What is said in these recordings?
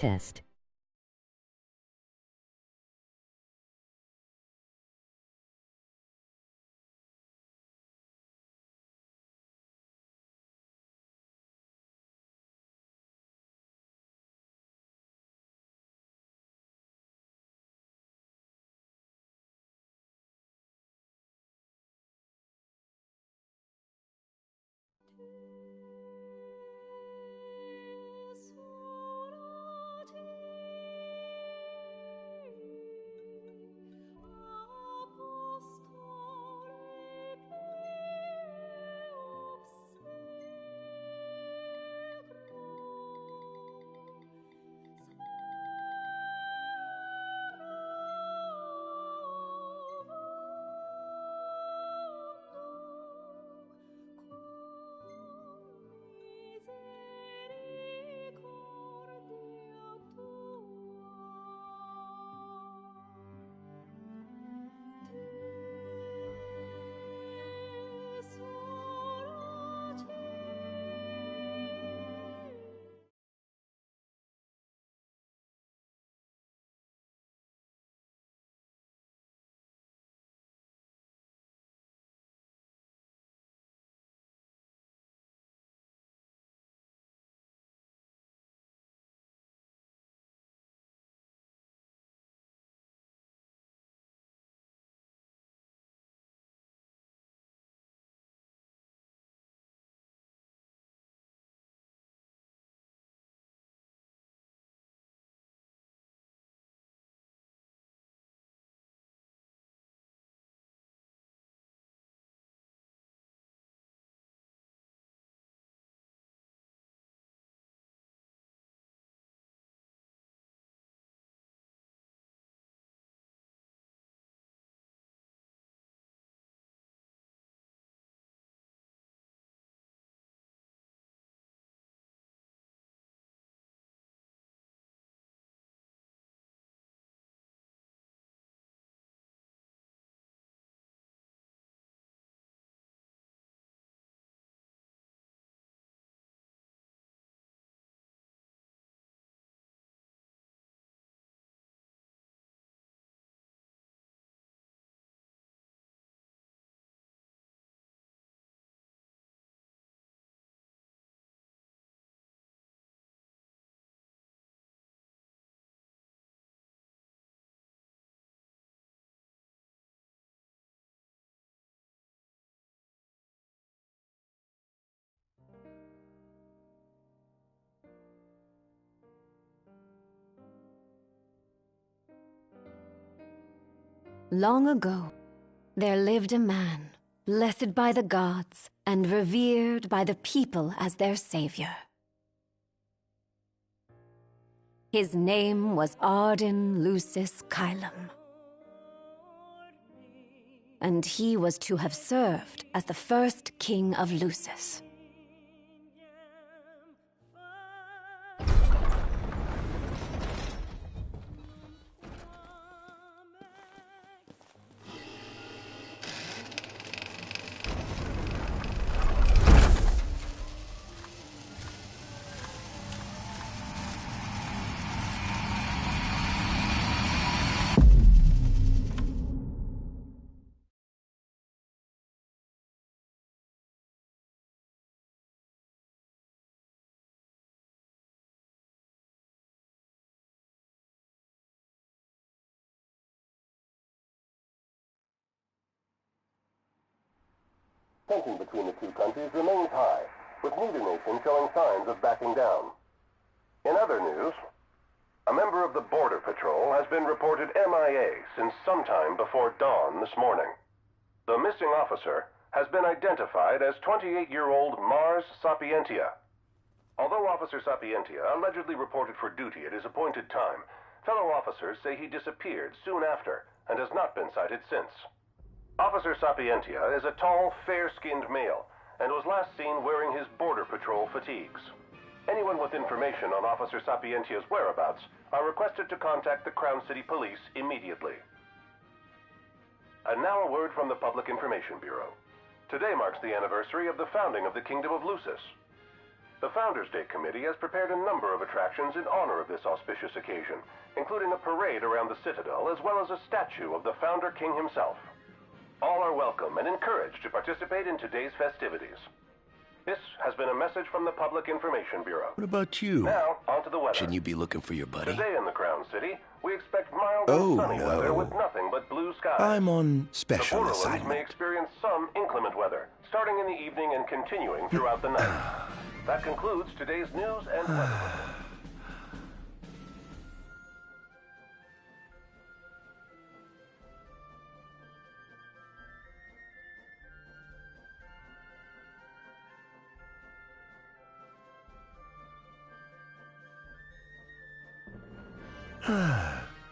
test. Long ago, there lived a man, blessed by the gods and revered by the people as their savior. His name was Ardyn Lucis Kylum, and he was to have served as the first king of Lucis. Tension between the two countries remains high, with neither nation showing signs of backing down. In other news, a member of the Border Patrol has been reported MIA since sometime before dawn this morning. The missing officer has been identified as 28-year-old Mars Sapientia. Although Officer Sapientia allegedly reported for duty at his appointed time, fellow officers say he disappeared soon after and has not been sighted since. Officer Sapientia is a tall, fair-skinned male and was last seen wearing his Border Patrol fatigues. Anyone with information on Officer Sapientia's whereabouts are requested to contact the Crown City Police immediately. And now a word from the Public Information Bureau. Today marks the anniversary of the founding of the Kingdom of Lucis. The Founders Day Committee has prepared a number of attractions in honor of this auspicious occasion, including a parade around the Citadel as well as a statue of the Founder King himself. All are welcome and encouraged to participate in today's festivities. This has been a message from the Public Information Bureau. What about you? Now, on to the weather. Shouldn't you be looking for your buddy? Today in the Crown City, we expect mild and sunny weather with nothing but blue skies. I'm on The special Borderlands assignment. may experience some inclement weather, starting in the evening and continuing throughout the night. That concludes today's news and weather.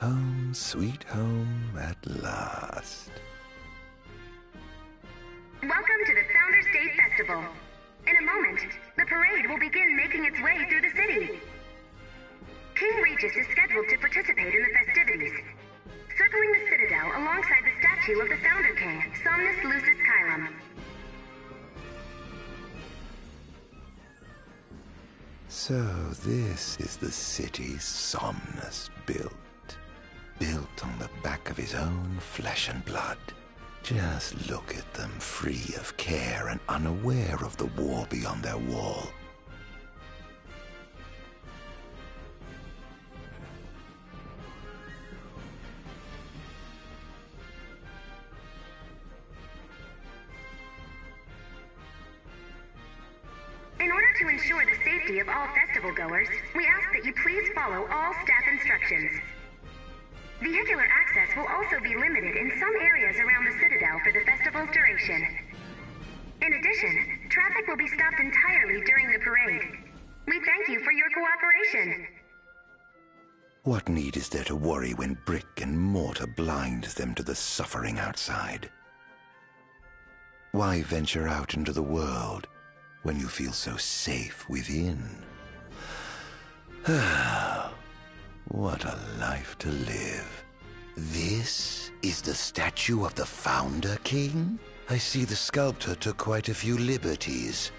Home, sweet home at last. Welcome to the Founders Day Festival. In a moment, the parade will begin making its way through the city. King Regis is scheduled to participate in the festivities, circling the Citadel alongside the statue of the Founder King, Somnus Lucis Caelum. So this is the city Somnus built. Built on the back of his own flesh and blood. Just look at them, free of care and unaware of the war beyond their wall. In order to ensure the safety of all festival goers, we ask that you please follow all staff instructions. Vehicular access will also be limited in some areas around the Citadel for the festival's duration. In addition, traffic will be stopped entirely during the parade. We thank you for your cooperation. What need is there to worry when brick and mortar blinds them to the suffering outside? Why venture out into the world when you feel so safe within? What a life to live. This is the statue of the Founder King? I see the sculptor took quite a few liberties.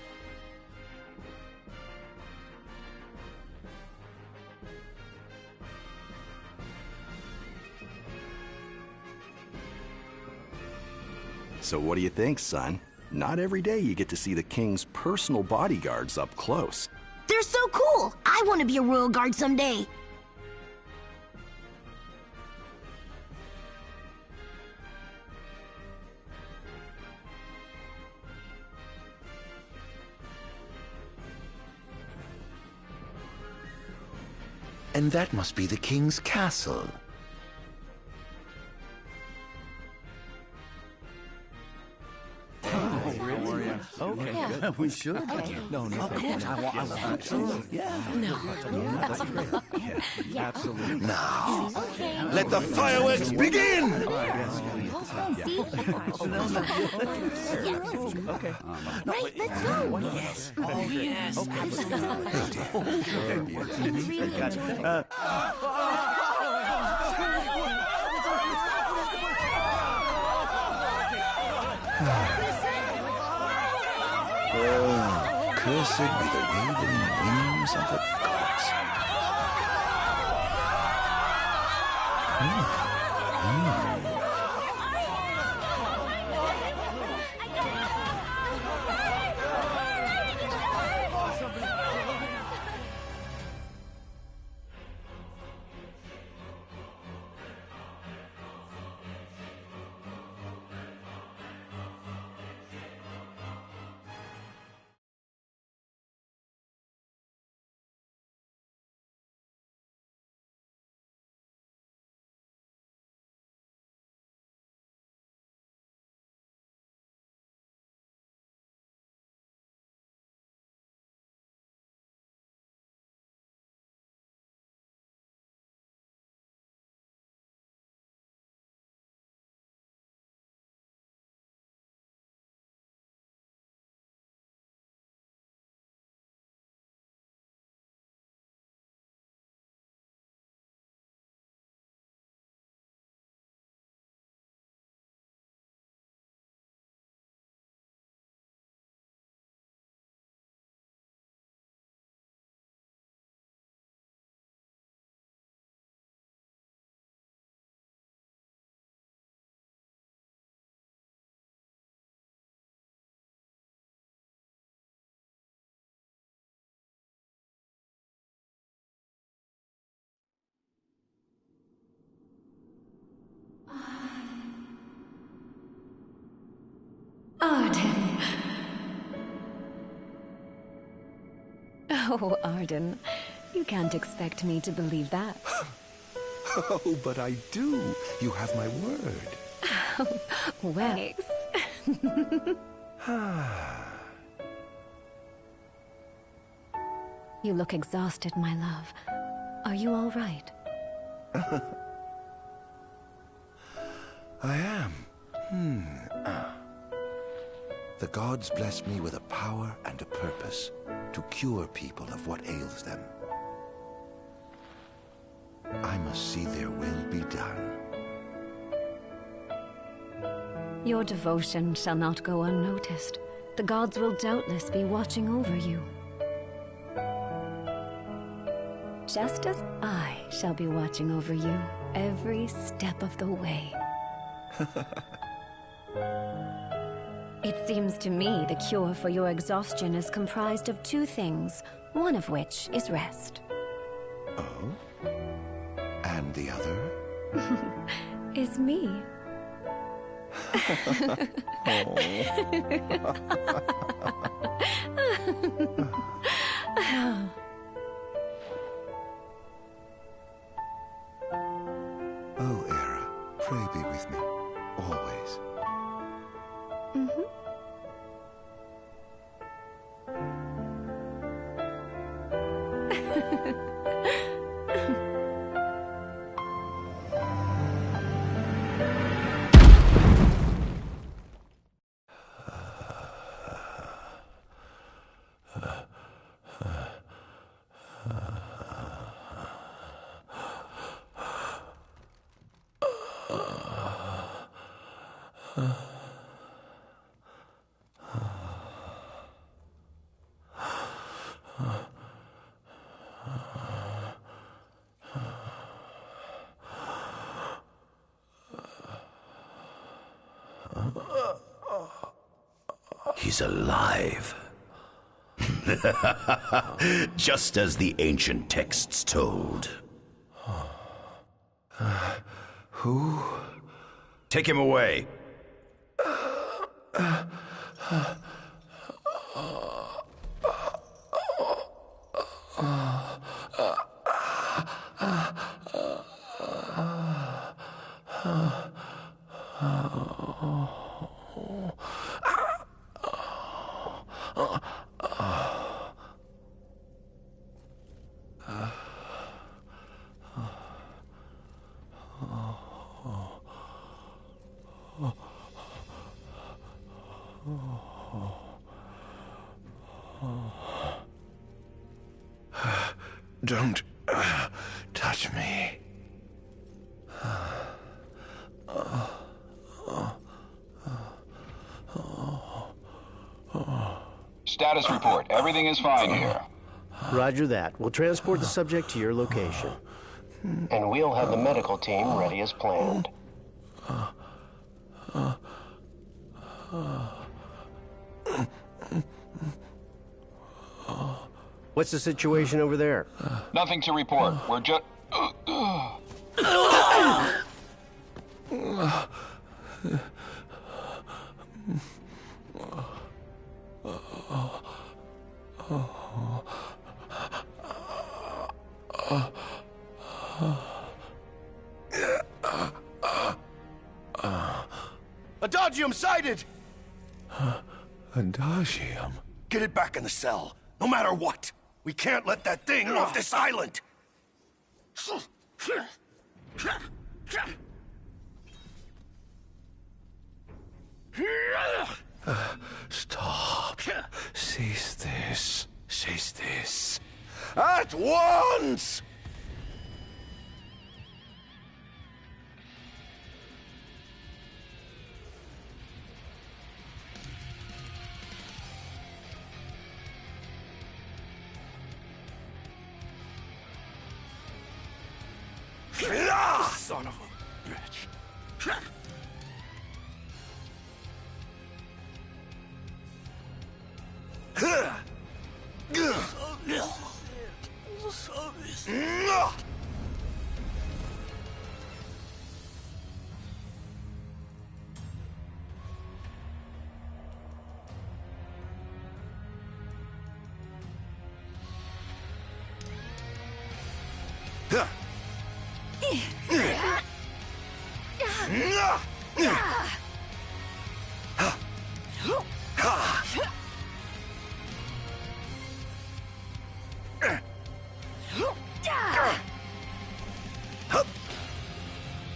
So what do you think, son? Not every day you get to see the king's personal bodyguards up close. They're so cool! I want to be a royal guard someday! And that must be the king's castle. Okay, yeah. We should. Okay. No, of course. Absolutely. Yeah. No. That's great. Yeah. Absolutely. Now, let the fireworks begin! Okay. Right, let's go! Yes. Oh, yes. Oh, cursed be the waving wings of the gods. Ardyn. Oh, Ardyn. You can't expect me to believe that. Oh, but I do. You have my word. Well, you look exhausted, my love. Are you all right? I am. The gods blessed me with a power and a purpose to cure people of what ails them. I must see their will be done. Your devotion shall not go unnoticed. The gods will doubtless be watching over you. Just as I shall be watching over you every step of the way. It seems to me the cure for your exhaustion is comprised of two things, one of which is rest. Oh? And the other? Is me. Oh, Era, pray be with me, always. He's alive. Just as the ancient texts told. Who? Take him away. Don't touch me. Status report. Everything is fine here. Roger that. We'll transport the subject to your location. And we'll have the medical team ready as planned. What's the situation over there? Nothing to report. We're just... Adagium sighted! Adagium? Get it back in the cell, no matter what. We can't let that thing off this island. Stop. Cease this. Cease this. At once! Son of a bitch.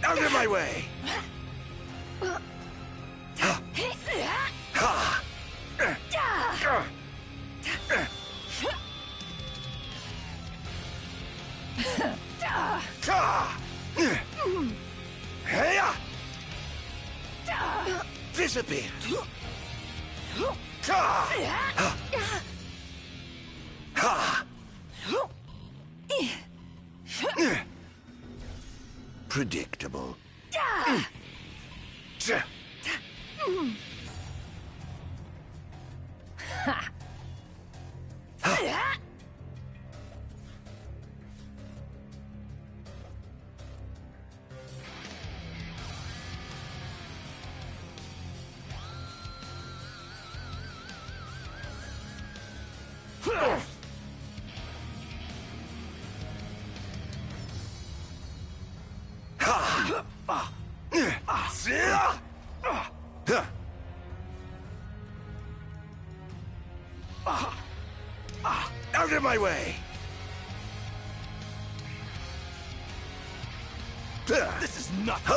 Out of my way! Disappear! Predictable. Out of my way! This is nothing.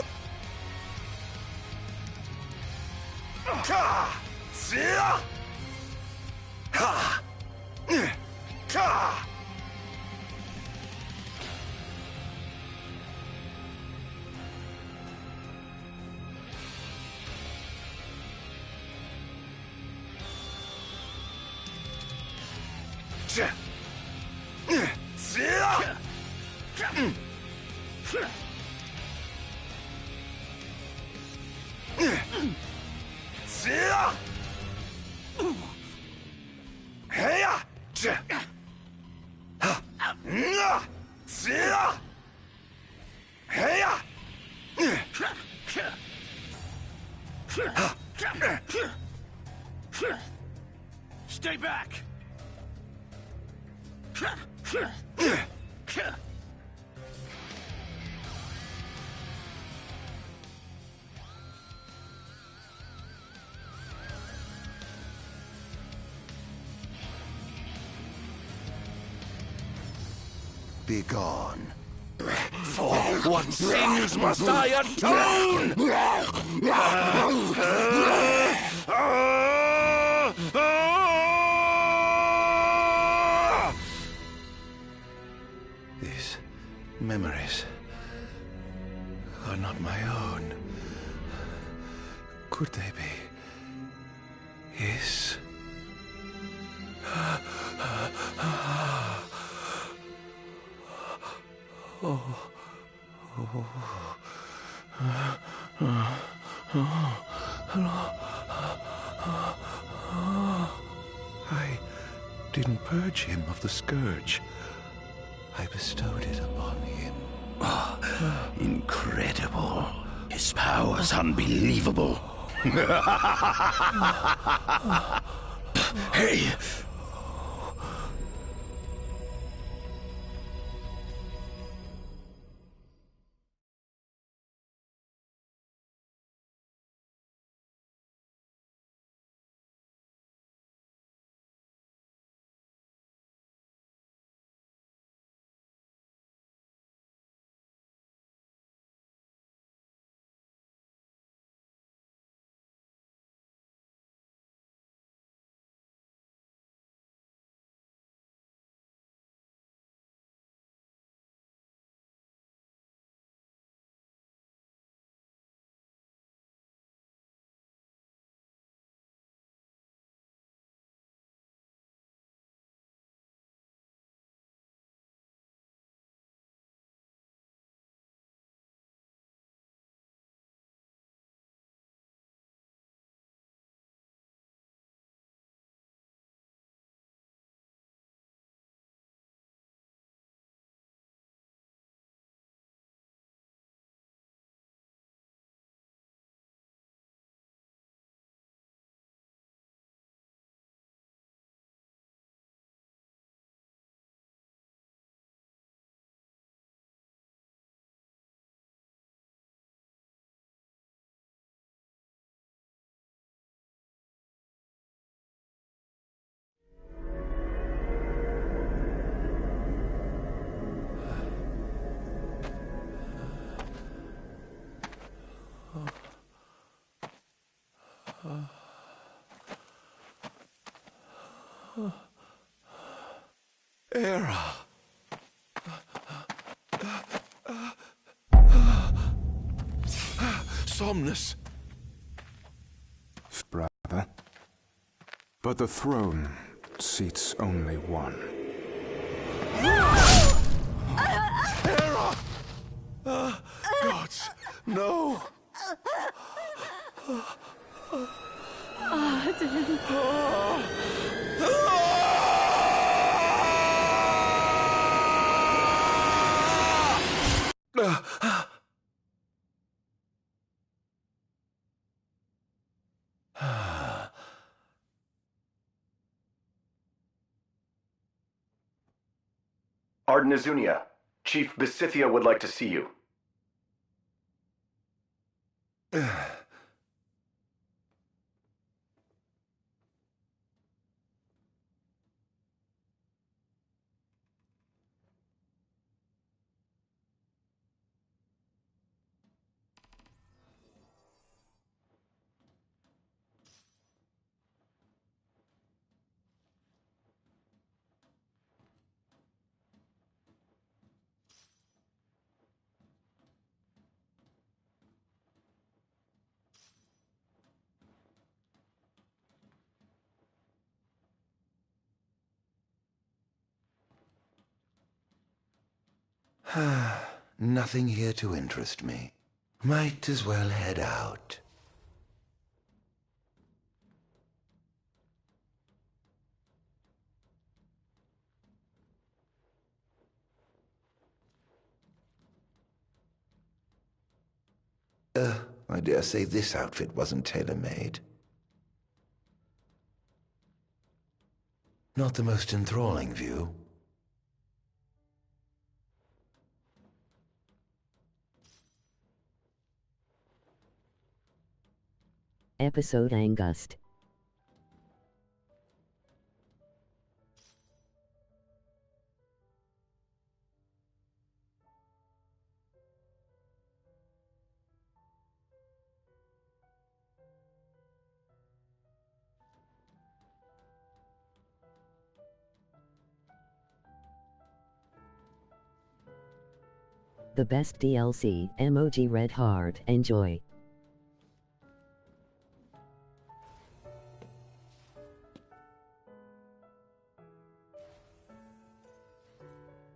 Stay back! Be gone. For what sins must I atone? These memories are not my own. Could they be his? I didn't purge him of the scourge. I bestowed it upon him. Incredible. His power's unbelievable. Hey! Era. Somnus. Brother. But the throne seats only one. Era! Gods, no! Ardyn. Ardyn Azunia, Chief Besithia would like to see you. Nothing here to interest me. Might as well head out. I dare say this outfit wasn't tailor-made. Not the most enthralling view. Episode Angust. The best DLC, emoji red heart, enjoy.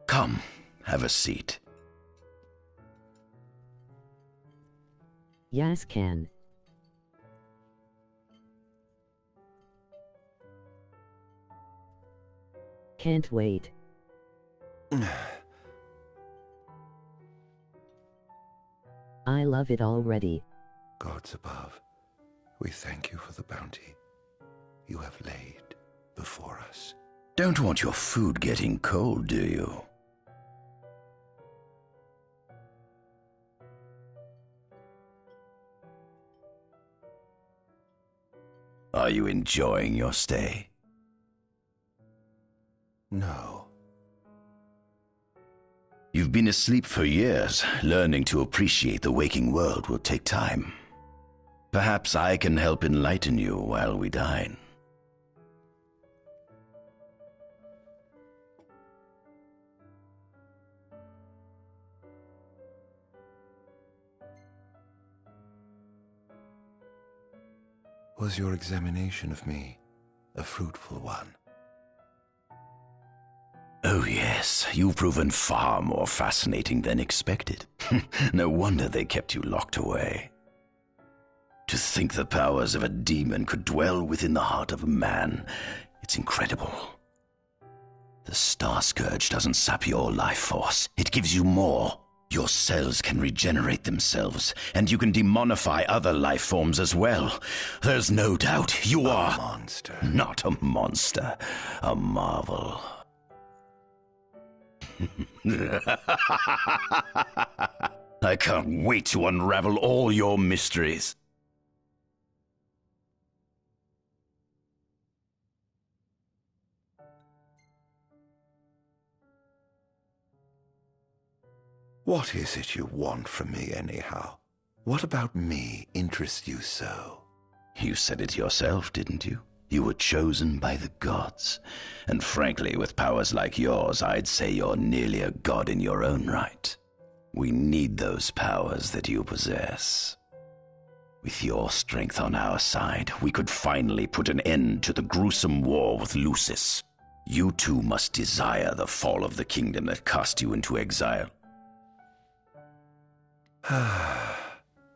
Come, have a seat. Yes, can. Can't wait. I love it already. Gods above, we thank you for the bounty you have laid before us. Don't want your food getting cold, do you? Are you enjoying your stay? No. You've been asleep for years. Learning to appreciate the waking world will take time. Perhaps I can help enlighten you while we dine. Was your examination of me a fruitful one? Oh yes, you've proven far more fascinating than expected. No wonder they kept you locked away. To think the powers of a demon could dwell within the heart of a man, it's incredible. The Star Scourge doesn't sap your life force, it gives you more. Your cells can regenerate themselves, and you can demonify other life forms as well. There's no doubt you are... A monster. Not a monster, a marvel. I can't wait to unravel all your mysteries. What is it you want from me, anyhow? What about me interests you so? You said it yourself, didn't you? You were chosen by the gods. And frankly, with powers like yours, I'd say you're nearly a god in your own right. We need those powers that you possess. With your strength on our side, we could finally put an end to the gruesome war with Lucis. You too must desire the fall of the kingdom that cast you into exile.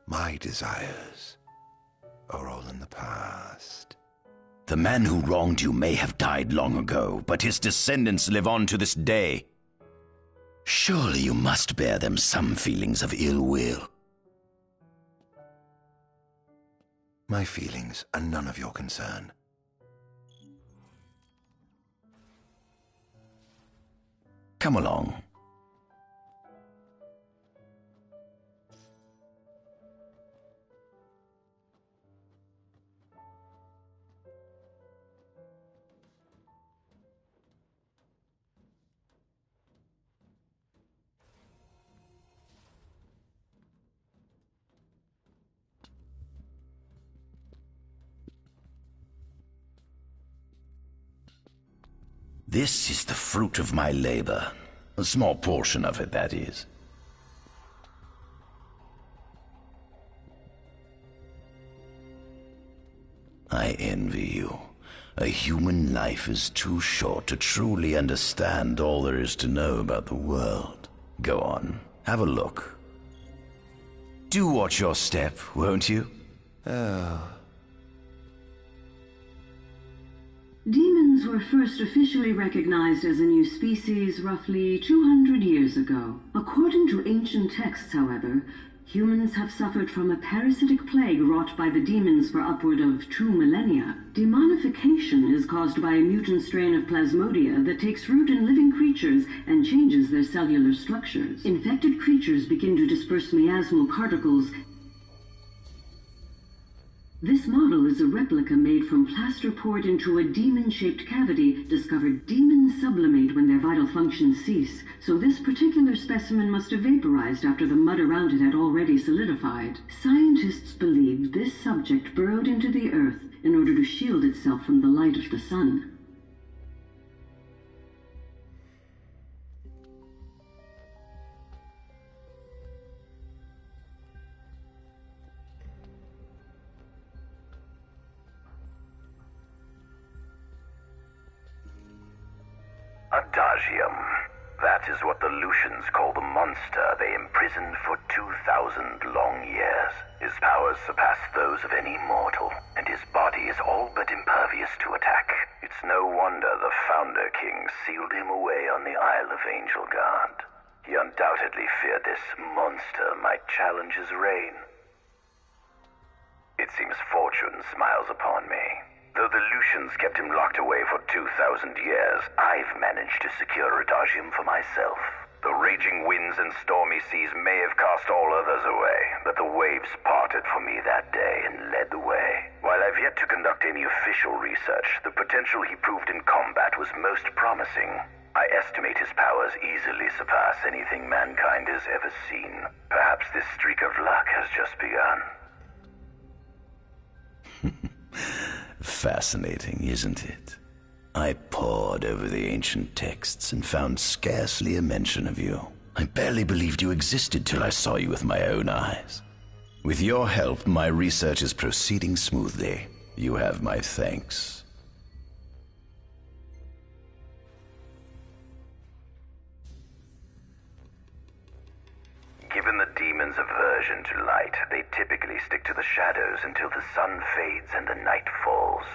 My desires are all in the past. The man who wronged you may have died long ago, but his descendants live on to this day. Surely you must bear them some feelings of ill will. My feelings are none of your concern. Come along. This is the fruit of my labor. A small portion of it, that is. I envy you. A human life is too short to truly understand all there is to know about the world. Go on, have a look. Do watch your step, won't you? Oh. Demons were first officially recognized as a new species roughly 200 years ago. According to ancient texts, however, humans have suffered from a parasitic plague wrought by the demons for upward of 2 millennia. Demonification is caused by a mutant strain of plasmodia that takes root in living creatures and changes their cellular structures. Infected creatures begin to disperse miasmal particles. This model is a replica made from plaster poured into a demon-shaped cavity discovered demons sublimate when their vital functions cease, so this particular specimen must have vaporized after the mud around it had already solidified. Scientists believe this subject burrowed into the earth in order to shield itself from the light of the sun. Adagium. That is what the Lucians call the monster they imprisoned for 2,000 long years. His powers surpass those of any mortal, and his body is all but impervious to attack. It's no wonder the Founder King sealed him away on the Isle of Angel Guard. He undoubtedly feared this monster might challenge his reign. It seems fortune smiles upon me. Though the Lucians kept him locked away for 2,000 years, I've managed to secure Adagium for myself. The raging winds and stormy seas may have cast all others away, but the waves parted for me that day and led the way. While I've yet to conduct any official research, the potential he proved in combat was most promising. I estimate his powers easily surpass anything mankind has ever seen. Perhaps this streak of luck has just begun. Fascinating, isn't it? I pored over the ancient texts and found scarcely a mention of you. I barely believed you existed till I saw you with my own eyes. With your help, my research is proceeding smoothly. You have my thanks. Given the demon's aversion to light, they typically stick to the shadows until the sun fades and the night falls.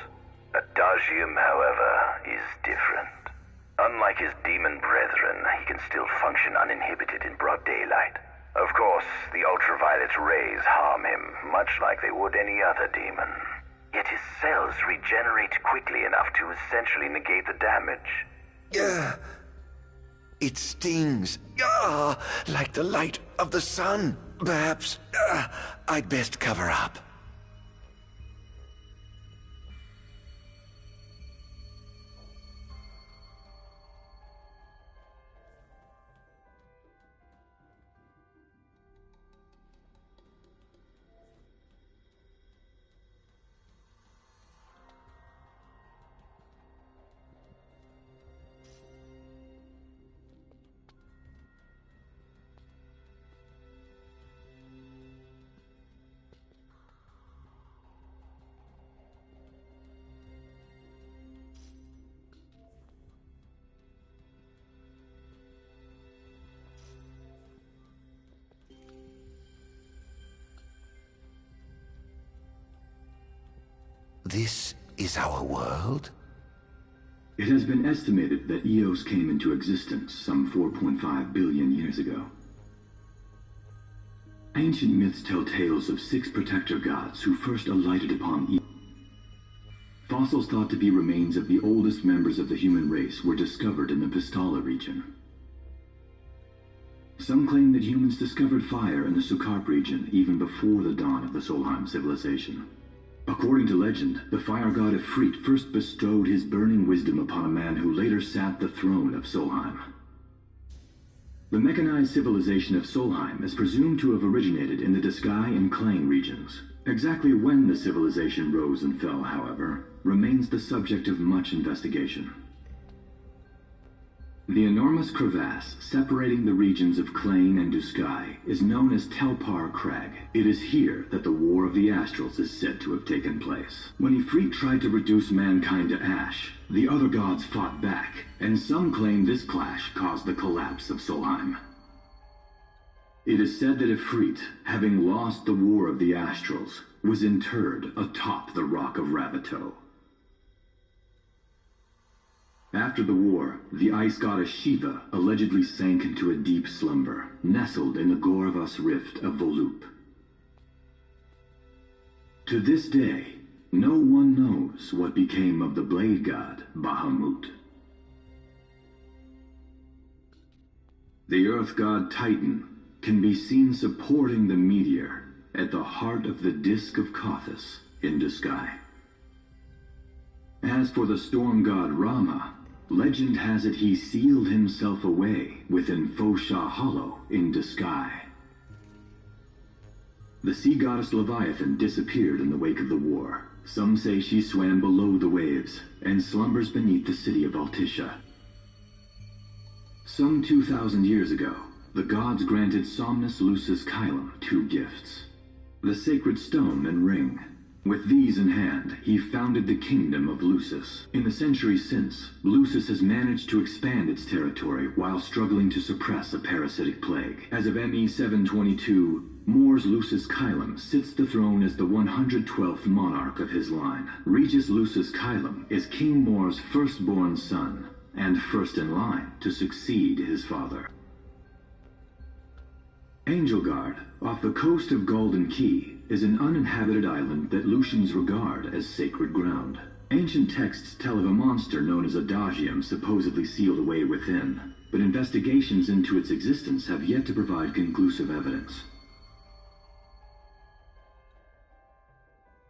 Adagium, however, is different. Unlike his demon brethren, he can still function uninhibited in broad daylight. Of course, the ultraviolet rays harm him, much like they would any other demon. Yet his cells regenerate quickly enough to essentially negate the damage. It stings, like the light of the sun. Perhaps I'd best cover up. this is our world? It has been estimated that Eos came into existence some 4.5 billion years ago. Ancient myths tell tales of 6 protector gods who first alighted upon Eos. Fossils thought to be remains of the oldest members of the human race were discovered in the Pistala region. Some claim that humans discovered fire in the Sukarp region even before the dawn of the Solheim civilization. According to legend, the fire god Ifrit first bestowed his burning wisdom upon a man who later sat the throne of Solheim. The mechanized civilization of Solheim is presumed to have originated in the Disgai and Klang regions. Exactly when the civilization rose and fell, however, remains the subject of much investigation. The enormous crevasse separating the regions of Klain and Duskai is known as Telpar Crag. It is here that the War of the Astrals is said to have taken place. When Ifrit tried to reduce mankind to ash, the other gods fought back, and some claim this clash caused the collapse of Solheim. It is said that Ifrit, having lost the War of the Astrals, was interred atop the Rock of Ravito. After the war, the ice goddess Shiva allegedly sank into a deep slumber, nestled in the Goravas Rift of Volup. To this day, no one knows what became of the blade god Bahamut. The earth god Titan can be seen supporting the meteor at the heart of the disk of Kothis in Duskai. As for the storm god Rama, legend has it he sealed himself away within Fosha Hollow in Duskai. The sea goddess Leviathan disappeared in the wake of the war. Some say she swam below the waves and slumbers beneath the city of Altisha. Some 2,000 years ago, the gods granted Somnus Lucis Kylum 2 gifts: the sacred stone and ring. With these in hand, he founded the kingdom of Lucis. In the centuries since, Lucis has managed to expand its territory while struggling to suppress a parasitic plague. As of ME 722, Mor's Lucis Kylum sits the throne as the 112th monarch of his line. Regis Lucis Kylum is King Mor's firstborn son, and first in line to succeed his father. Angelgard, off the coast of Golden Key, is an uninhabited island that Lucians regard as sacred ground. Ancient texts tell of a monster known as Adagium supposedly sealed away within, but investigations into its existence have yet to provide conclusive evidence.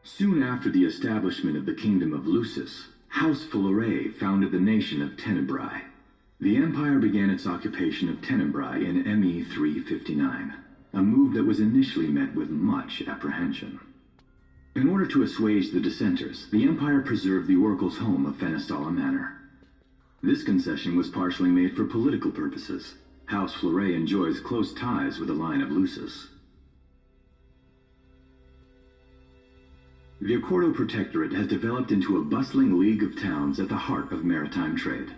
Soon after the establishment of the Kingdom of Lucis, House Fulare founded the nation of Tenebrae. The Empire began its occupation of Tenebrae in ME 359, a move that was initially met with much apprehension. In order to assuage the dissenters, the Empire preserved the Oracle's home of Fenestala Manor. This concession was partially made for political purposes. House Fulare enjoys close ties with the line of Lucis. The Accordo Protectorate has developed into a bustling league of towns at the heart of maritime trade.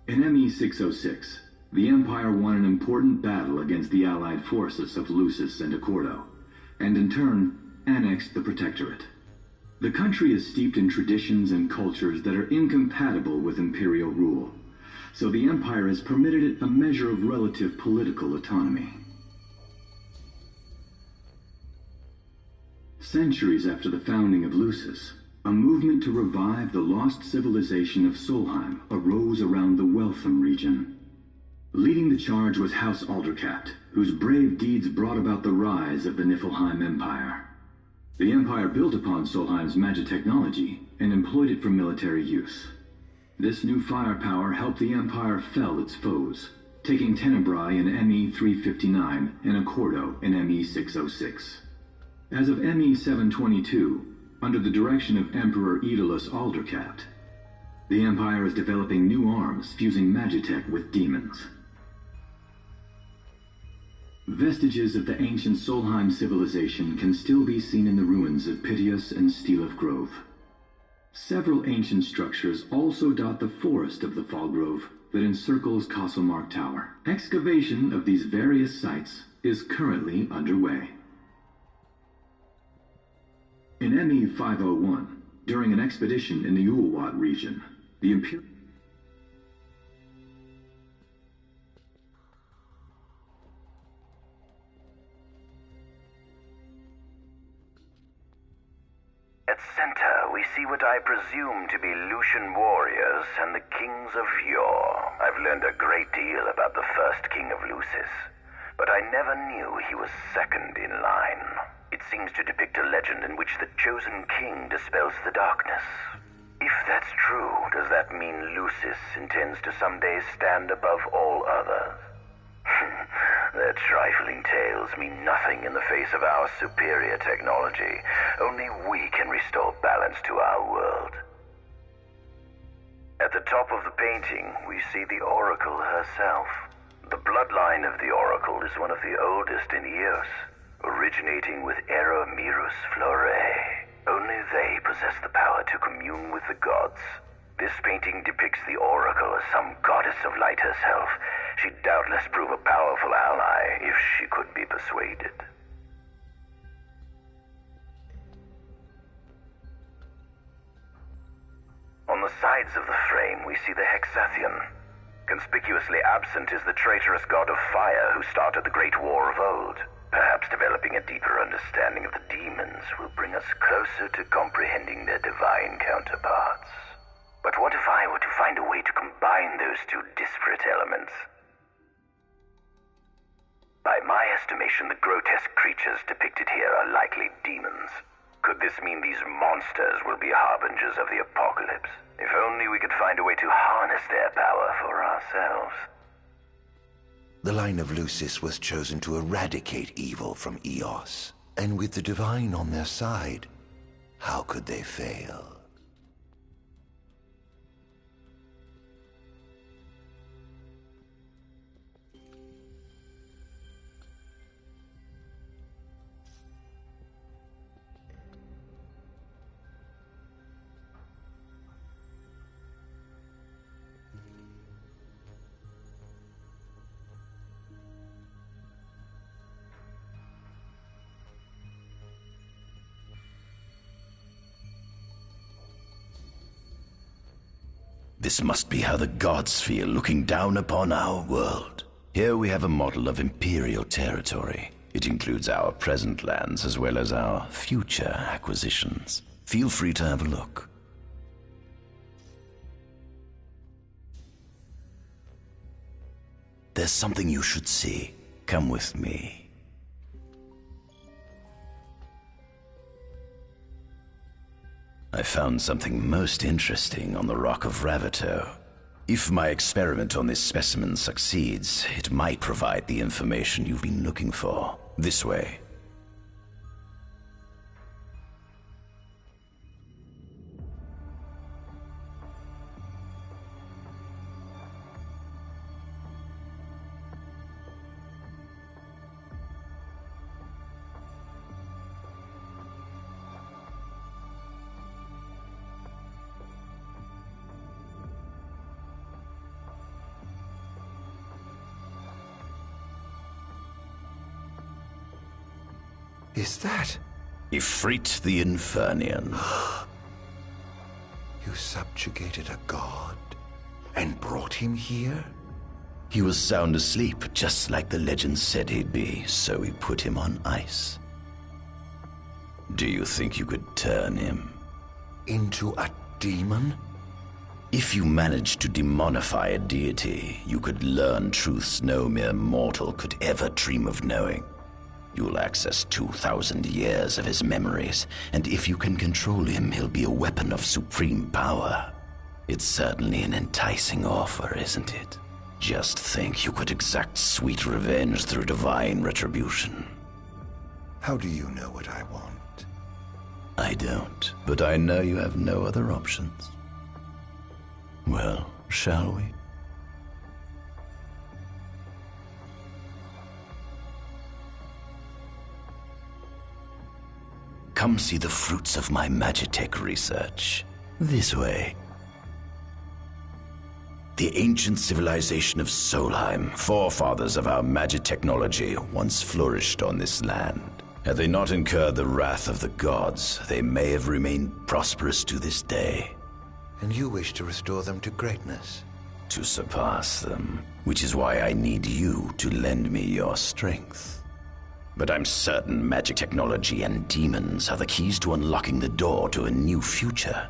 In ME 606, the Empire won an important battle against the allied forces of Lucis and Accordo, and in turn, annexed the Protectorate. The country is steeped in traditions and cultures that are incompatible with imperial rule, so the Empire has permitted it a measure of relative political autonomy. Centuries after the founding of Lucis, a movement to revive the lost civilization of Solheim arose around the Weltham region. Leading the charge was House Aldercapt, whose brave deeds brought about the rise of the Niflheim Empire. The Empire built upon Solheim's magic technology and employed it for military use. This new firepower helped the Empire fell its foes, taking Tenebrae in ME 359 and Accordo in ME 606. As of ME 722, under the direction of Emperor Aedalus Aldercapt, the Empire is developing new arms fusing magitech with demons. Vestiges of the ancient Solheim civilization can still be seen in the ruins of Piteous and Steelif Grove. Several ancient structures also dot the forest of the Fall Grove that encircles Castlemark Tower. Excavation of these various sites is currently underway. In ME 501, During an expedition in the Ulwat region, the Imperial... At center, we see what I presume to be Lucian warriors and the kings of yore. I've learned a great deal about the first king of Lucis, but I never knew he was second in line. It seems to depict a legend in which the chosen king dispels the darkness. If that's true, does that mean Lucis intends to someday stand above all others? Their trifling tales mean nothing in the face of our superior technology. Only we can restore balance to our world. At the top of the painting, we see the Oracle herself. The bloodline of the Oracle is one of the oldest in Eos, originating with Eromirus Flore. Only they possess the power to commune with the gods. This painting depicts the Oracle as some goddess of light herself. She'd doubtless prove a powerful ally if she could be persuaded. On the sides of the frame, we see the Hexathian. Conspicuously absent is the traitorous god of fire who started the Great War of old. Perhaps developing a deeper understanding of the demons will bring us closer to comprehending their divine counterparts. But what if I were to find a way to combine those two disparate elements? By my estimation, the grotesque creatures depicted here are likely demons. Could this mean these monsters will be harbingers of the apocalypse? If only we could find a way to harness their power for ourselves. The line of Lucis was chosen to eradicate evil from Eos. And with the divine on their side, how could they fail? This must be how the gods feel looking down upon our world. Here we have a model of imperial territory. It includes our present lands as well as our future acquisitions. Feel free to have a look. There's something you should see. Come with me. I found something most interesting on the Rock of Ravito. If my experiment on this specimen succeeds, it might provide the information you've been looking for. This way. Is that? Ifrit the Infernian. You subjugated a god and brought him here? He was sound asleep, just like the legend said he'd be, so we put him on ice. Do you think you could turn him into a demon? If you managed to demonify a deity, you could learn truths no mere mortal could ever dream of knowing. You'll access 2,000 years of his memories, and if you can control him, he'll be a weapon of supreme power. It's certainly an enticing offer, isn't it? Just think you could exact sweet revenge through divine retribution. How do you know what I want? I don't, but I know you have no other options. Well, shall we? Come see the fruits of my Magitech research. This way. The ancient civilization of Solheim, forefathers of our magic technology, once flourished on this land. Had they not incurred the wrath of the gods, they may have remained prosperous to this day. And you wish to restore them to greatness? To surpass them, which is why I need you to lend me your strength. But I'm certain magic technology and demons are the keys to unlocking the door to a new future.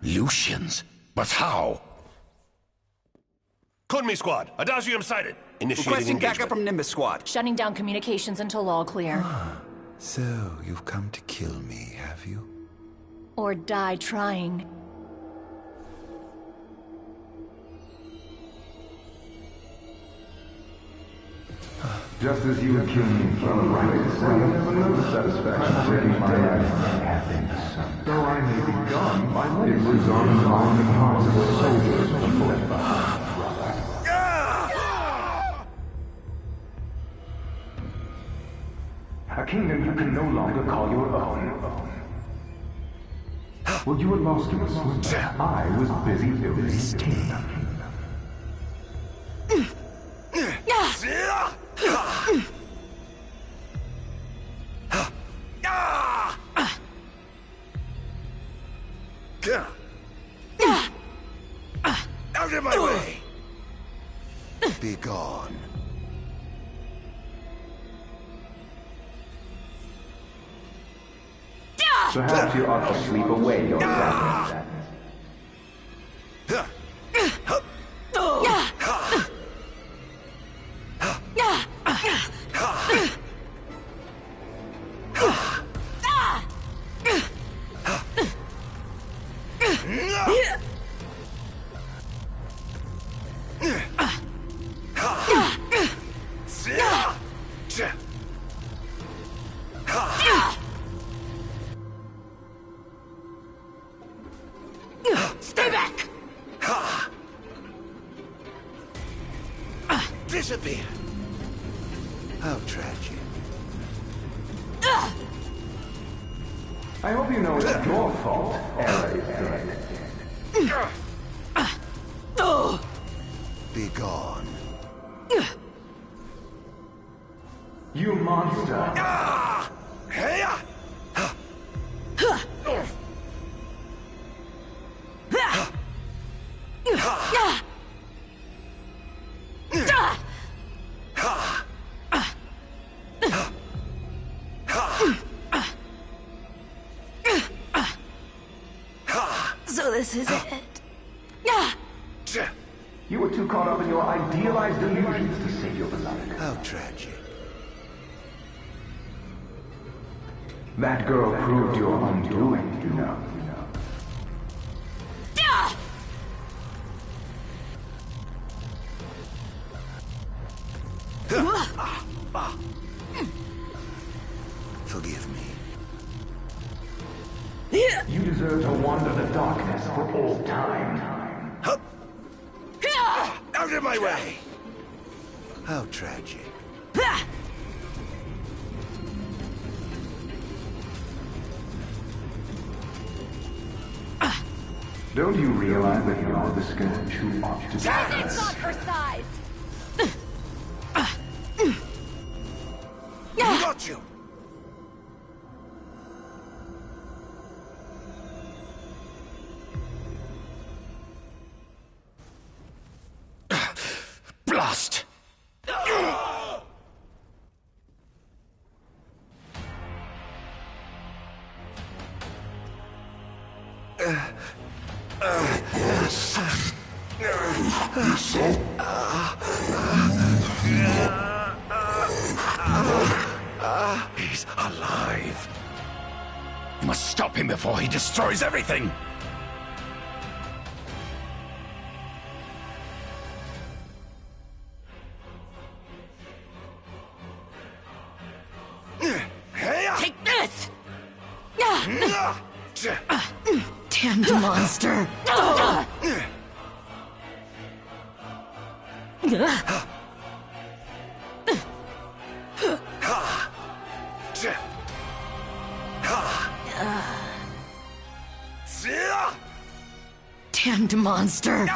Lucians? But how? Kunmi Squad, Adagium sighted. Initiating Requesting engagement. backup from Nimbus Squad. Shutting down communications until all clear. So, you've come to kill me, have you? Or die trying. Just as you would kill me from the right, I have no satisfaction taking my life from happiness. So I may be gone by life. It was on the mind and hearts of the soldiers of the left behind. A kingdom you can no longer call your own. Well, you were lost in the swim. I was busy building a kingdom. Out of my way! Be gone. Perhaps you ought to sleep away your sadness. Stay back! Disappear! How tragic. I hope you know it's your fault. Era is dead. Be gone. You monster! Hey! So this is it. You were too caught up in your idealized delusions to save your beloved. How tragic. That girl proved your undoing, you know. Forgive me. You deserve to wander the darkness for all time. Out of my way! How tragic. Don't you realize that you're the skeleton who ought to be? It's not her size! Who got you? Blast! He's alive. You must stop him before he destroys everything. Take this! Damned monster! Damned monster!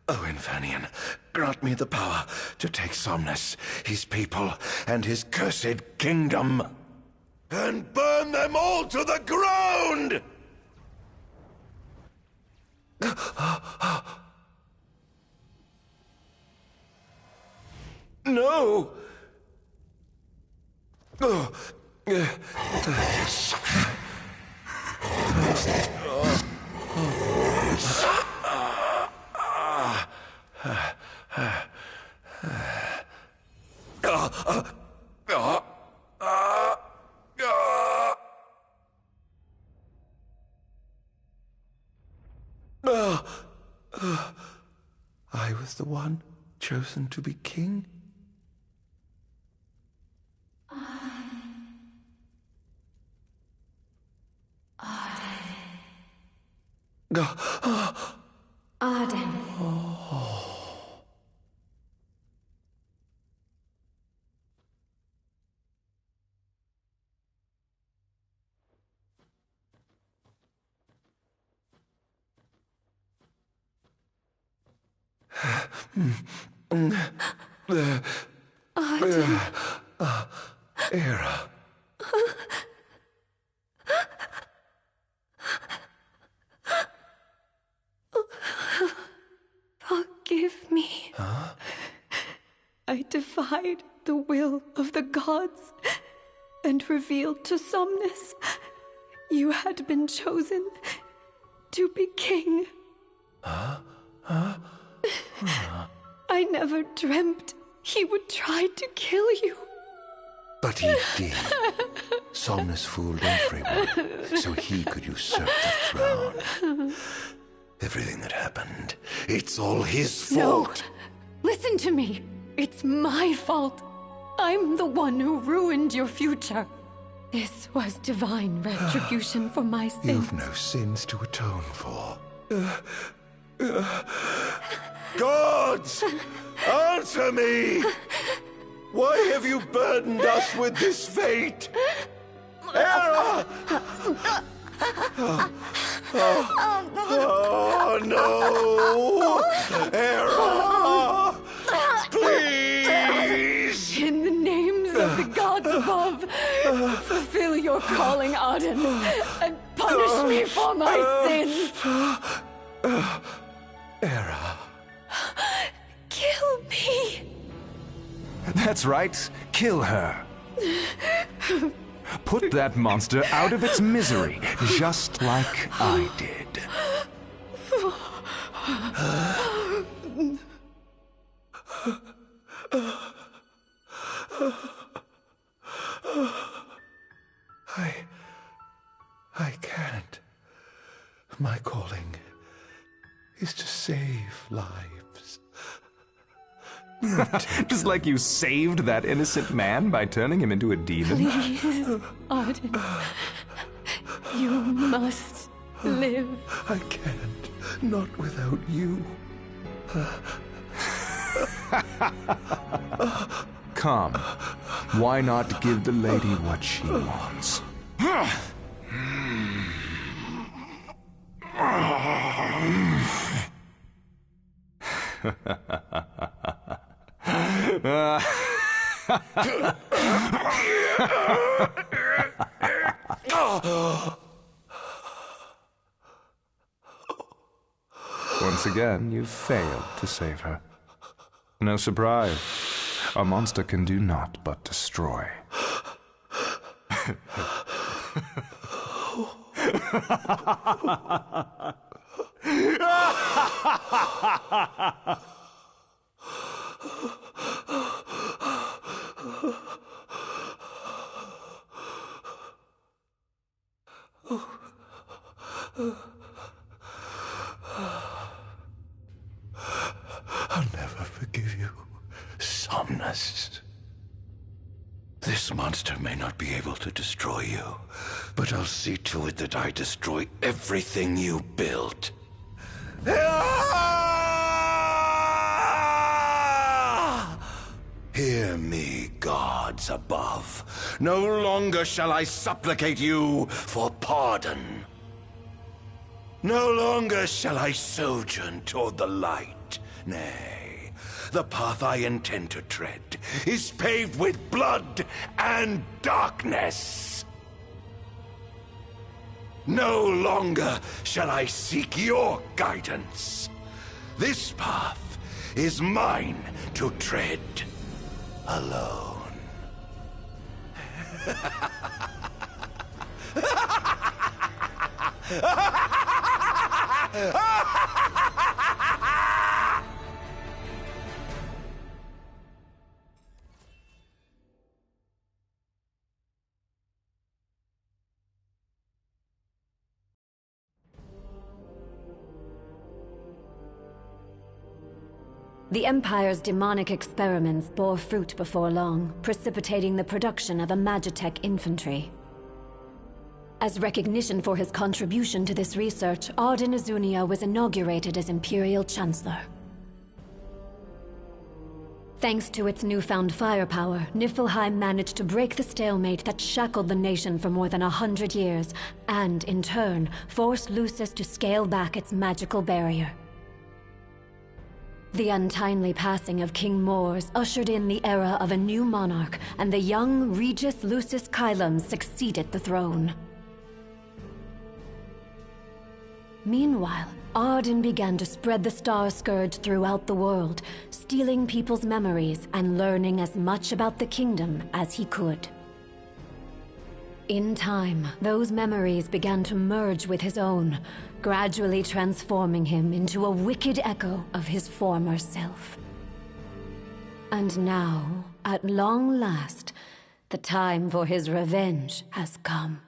Oh, Infanian, grant me the power to take Somnus, his people, and his cursed kingdom, and burn them all to the ground! No! I was the one chosen to be king? Ardyn. Ardyn. Era. Forgive me. Huh? I defied the will of the gods and revealed to Somnus you had been chosen to be king. Huh? I never dreamt he would try to kill you. But he did. Somnus fooled everyone so he could usurp the throne. Everything that happened, it's all his fault. No! Listen to me. It's my fault. I'm the one who ruined your future. This was divine retribution for my sins. You've no sins to atone for. Gods! Answer me! Why have you burdened us with this fate? Era! Oh no! Era! Please! In the names of the gods above, fulfill your calling, Ardyn, and punish me for my sins! Era. Kill me! That's right. Kill her. Put that monster out of its misery, just like I did. I can't. My calling is to save lives. Just like you saved that innocent man by turning him into a demon. Please, Ardyn. You must live. I can't. Not without you. Come. Why not give the lady what she wants? Once again, you've failed to save her. No surprise. A monster can do naught but destroy. I'll never forgive you, Somnus. This monster may not be able to destroy you, but I'll see to it that I destroy everything you built. Hear me, gods above. No longer shall I supplicate you for pardon. No longer shall I sojourn toward the light. Nay, the path I intend to tread is paved with blood and darkness. No longer shall I seek your guidance. This path is mine to tread alone. The Empire's demonic experiments bore fruit before long, precipitating the production of a Magitech infantry. As recognition for his contribution to this research, Ardyn Azunia was inaugurated as Imperial Chancellor. Thanks to its newfound firepower, Niflheim managed to break the stalemate that shackled the nation for more than 100 years, and, in turn, forced Lucis to scale back its magical barrier. The untimely passing of King Mors ushered in the era of a new monarch, and the young Regis Lucis Kylum succeeded the throne. Meanwhile, Ardyn began to spread the Star Scourge throughout the world, stealing people's memories and learning as much about the kingdom as he could. In time, those memories began to merge with his own, gradually transforming him into a wicked echo of his former self. And now, at long last, the time for his revenge has come.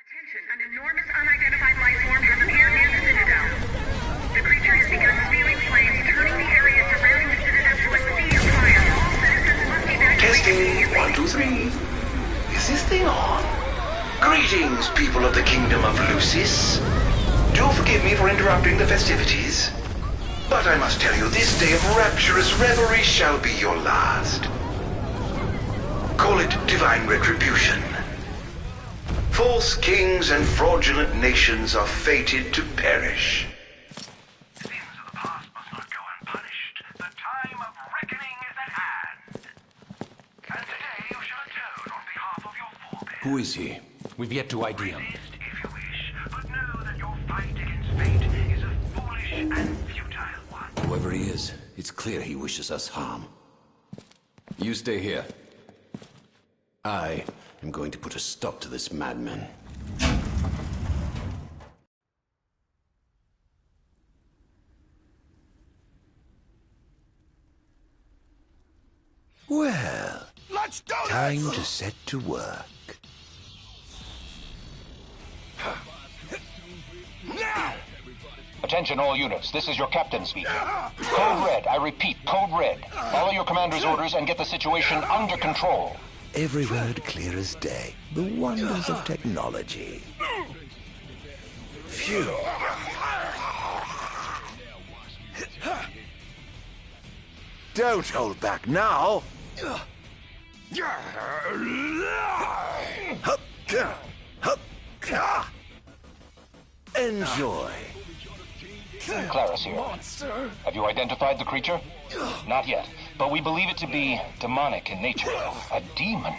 Attention, an enormous unidentified life form has appeared near the Citadel. The creature has begun spewing flames, turning the area surrounding the Citadel to a sea of fire. All citizens must evacuate Testing, immediately. 1, 2, 3. Is this thing on? of Lucis. Do forgive me for interrupting the festivities, but I must tell you, this day of rapturous revelry shall be your last. Call it divine retribution. False kings and fraudulent nations are fated to perish. Who is he? We've yet to ID him. Whoever he is, it's clear he wishes us harm. You stay here. I am going to put a stop to this madman. Well, time to set to work. Attention all units, this is your captain speaking. Code Red, I repeat, Code Red. Follow your commander's orders and get the situation under control. Every word clear as day. The wonders of technology. Phew. Don't hold back now. Enjoy. Claris here. Have you identified the creature? Not yet, but we believe it to be demonic in nature. A demon.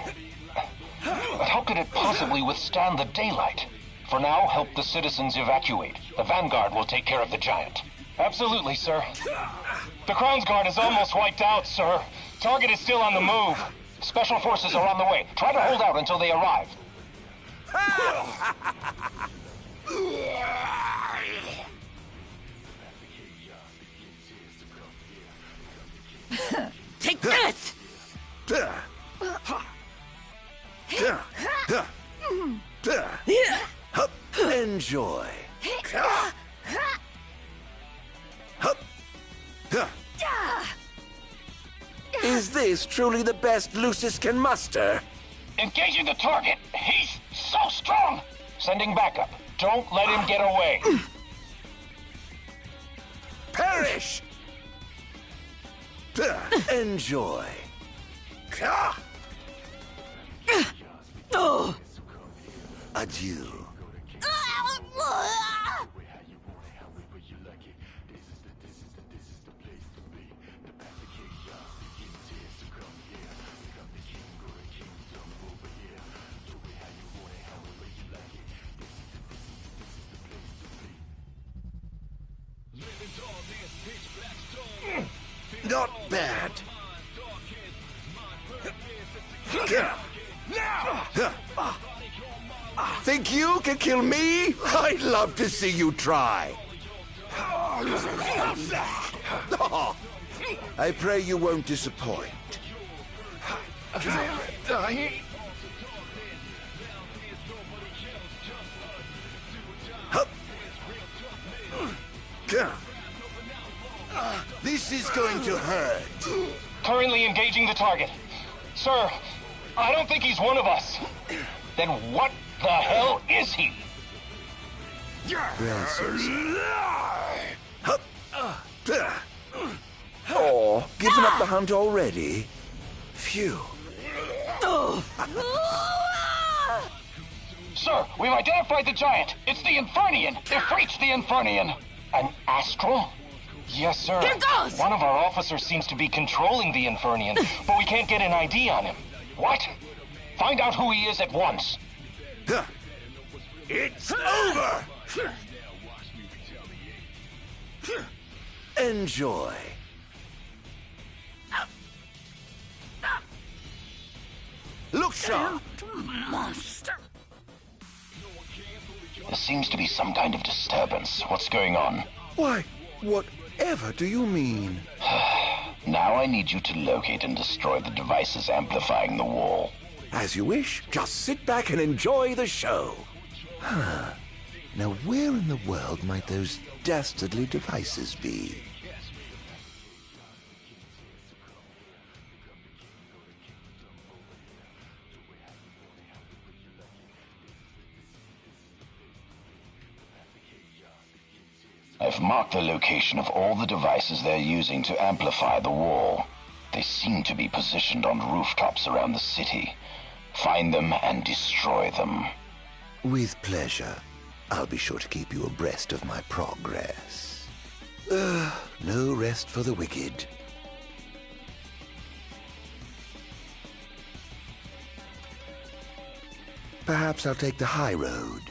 But how could it possibly withstand the daylight? For now, help the citizens evacuate. The Vanguard will take care of the giant. Absolutely, sir. The Crown's Guard is almost wiped out, sir. Target is still on the move. Special forces are on the way. Try to hold out until they arrive. Take this! Enjoy. Is this truly the best Lucis can muster? Engaging the target. He's so strong. Sending backup. Don't let him get away. Perish! Enjoy. Adieu. Not bad. Think you can kill me? I'd love to see you try. I pray you won't disappoint. This is going to hurt. Currently engaging the target. Sir, I don't think he's one of us. Then what the hell is he? Oh, given up the hunt already? Phew. Sir, we've identified the giant. It's the Infernian. They've reached the Infernian. An astral? Yes, sir. Here goes! One of our officers seems to be controlling the Infernian, but we can't get an ID on him. What? Find out who he is at once. It's over! Enjoy. Look sharp! Monster! There seems to be some kind of disturbance. What's going on? Why, whatever do you mean? Now I need you to locate and destroy the devices amplifying the wall. As you wish. Just sit back and enjoy the show. Now where in the world might those dastardly devices be? Mark the location of all the devices they're using to amplify the wall. They seem to be positioned on rooftops around the city. Find them and destroy them. With pleasure. I'll be sure to keep you abreast of my progress. No rest for the wicked. Perhaps I'll take the high road.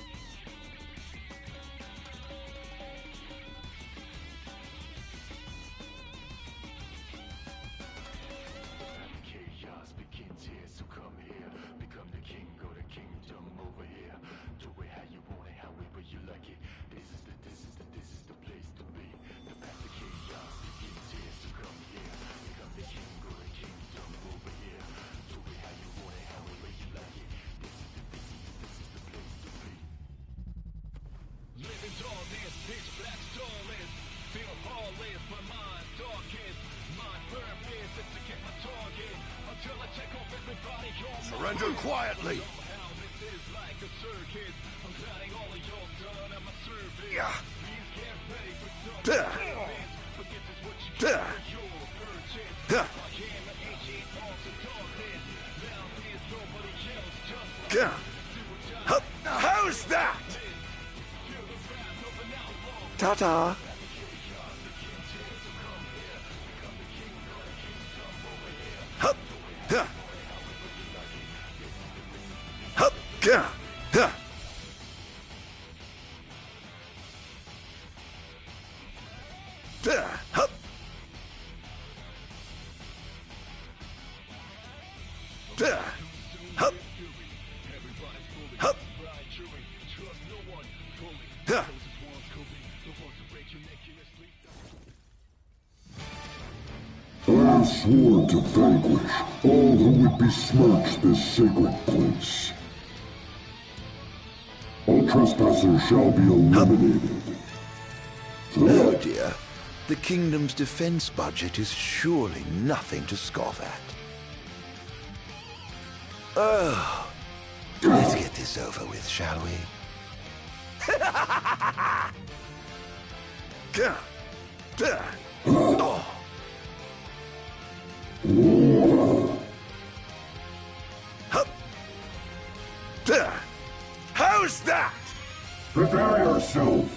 Surrender quietly. Yeah. How's that? Ta-ta. I swore to vanquish all who would besmirch this sacred place. All trespassers shall be eliminated. Oh dear. The kingdom's defense budget is surely nothing to scoff at. Oh, let's get this over with, shall we? Oh. How's that? Prepare yourself.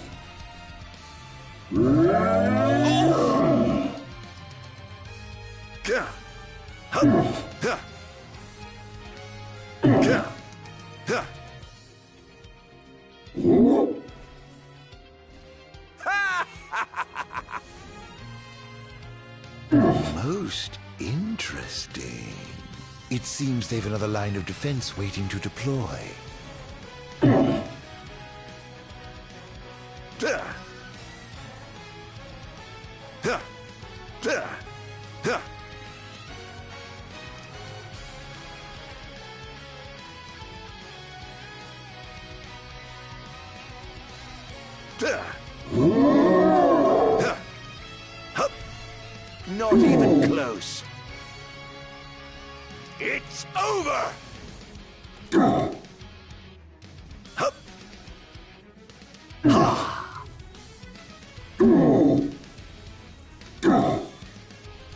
Most interesting. It seems they've another line of defense waiting to deploy. Not even close. It's over!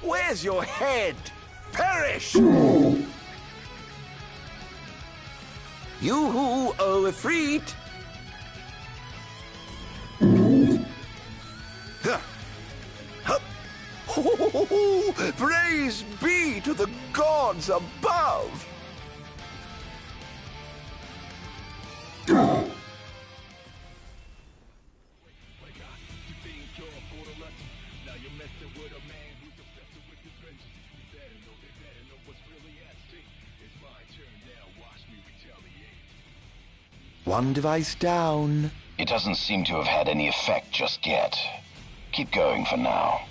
Where's your head? Perish! You who owe a freet. Praise be to the gods above! One device down. It doesn't seem to have had any effect just yet. Keep going for now.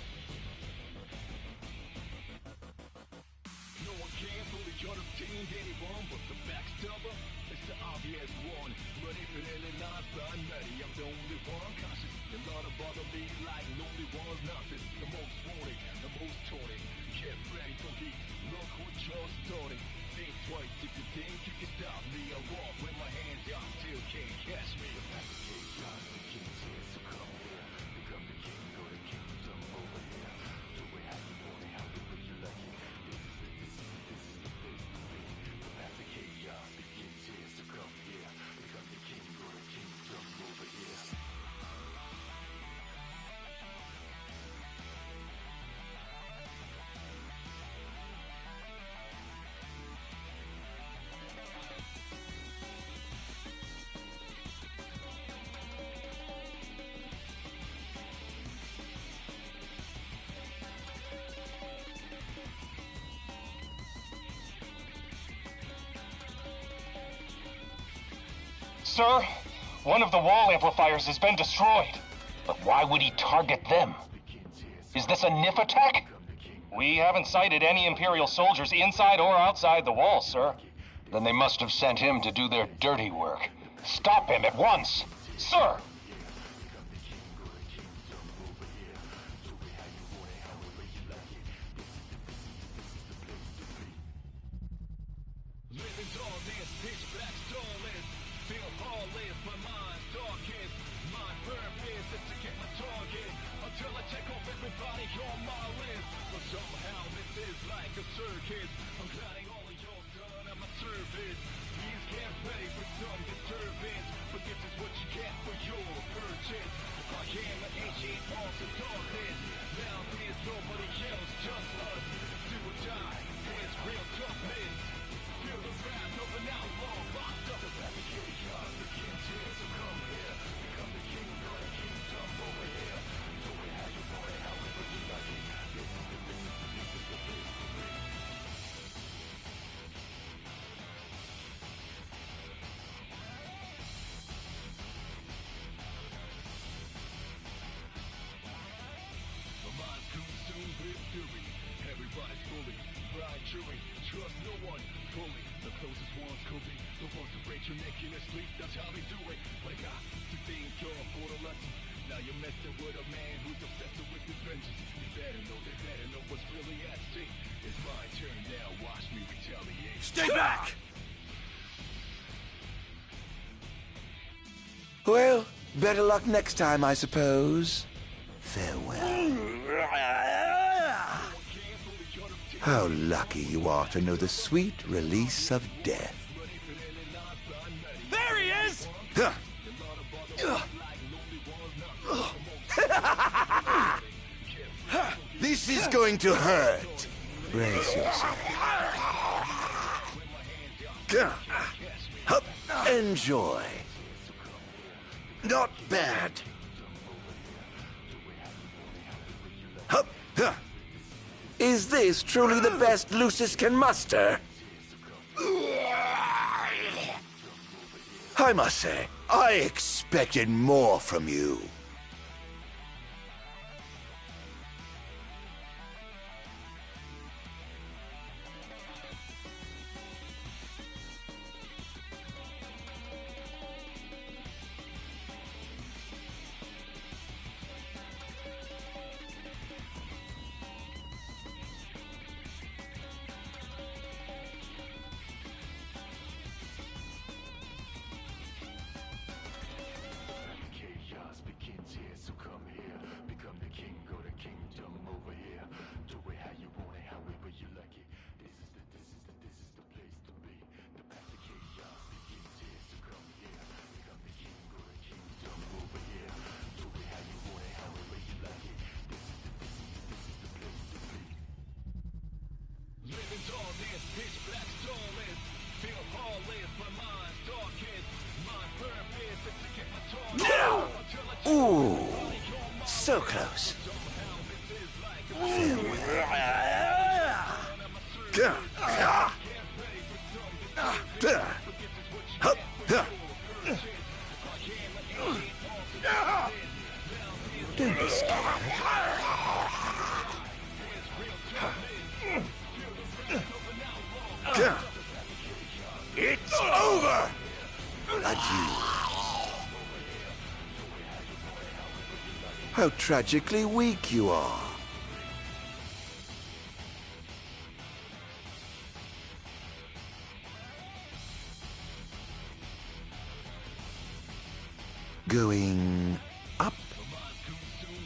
Sir, one of the wall amplifiers has been destroyed. But why would he target them? Is this a NIF attack? We haven't sighted any Imperial soldiers inside or outside the walls, sir. Then they must have sent him to do their dirty work. Stop him at once! Sir! Stay back! Well, better luck next time, I suppose. Farewell. How lucky you are to know the sweet release of death. There he is! This is going to hurt. Brace yourself. Enjoy. Not bad. Is this truly the best Lucis can muster? I must say, I expected more from you. Ooh, so close. Don't be scared. It's over! Adieu. How tragically weak you are. Going up.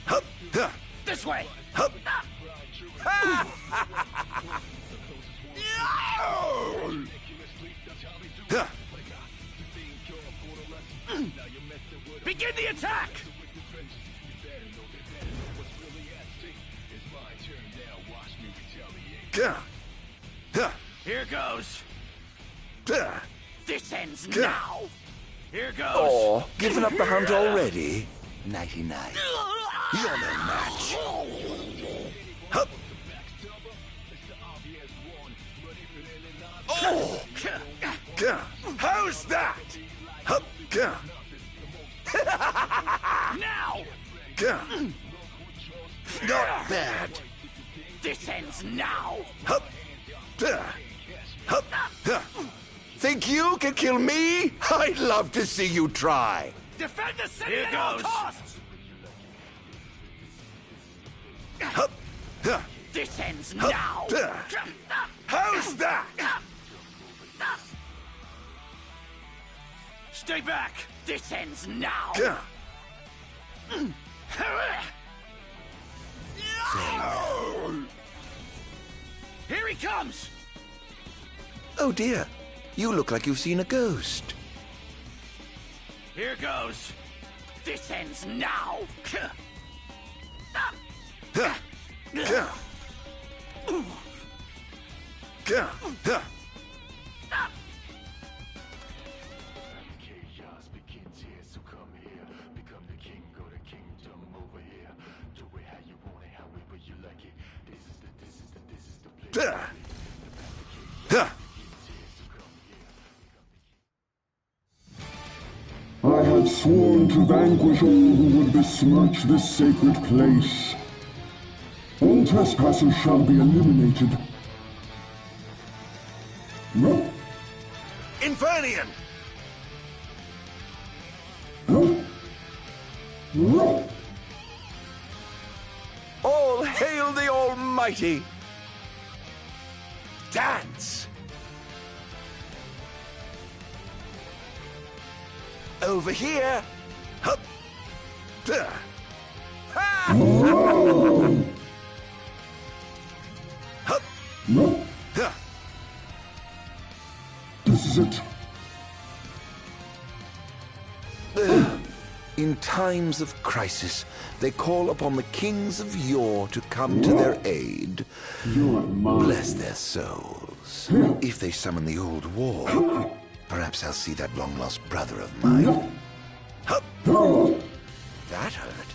Hup, huh. This way! Hup. Begin the attack! Here goes. This ends now. Here goes. Oh, giving up the hunt already? Nighty-night. You're no match. Hup. Oh! How's that? Hup. Now! Not bad. This ends now! Think you can kill me? I'd love to see you try. Defend the city at all costs! This ends now! How's that? Stay back! This ends now! Here he comes! Oh dear, you look like you've seen a ghost. Here goes! This ends now! I have sworn to vanquish all who would besmirch this sacred place. All trespassers shall be eliminated. Infernian! All hail the Almighty! Dance! Over here! Hup! Duh. Ha! Hup! Huh. This is it. In times of crisis, they call upon the kings of yore to come to their aid. Bless their souls. If they summon the old war, perhaps I'll see that long-lost brother of mine. Hup! That hurt.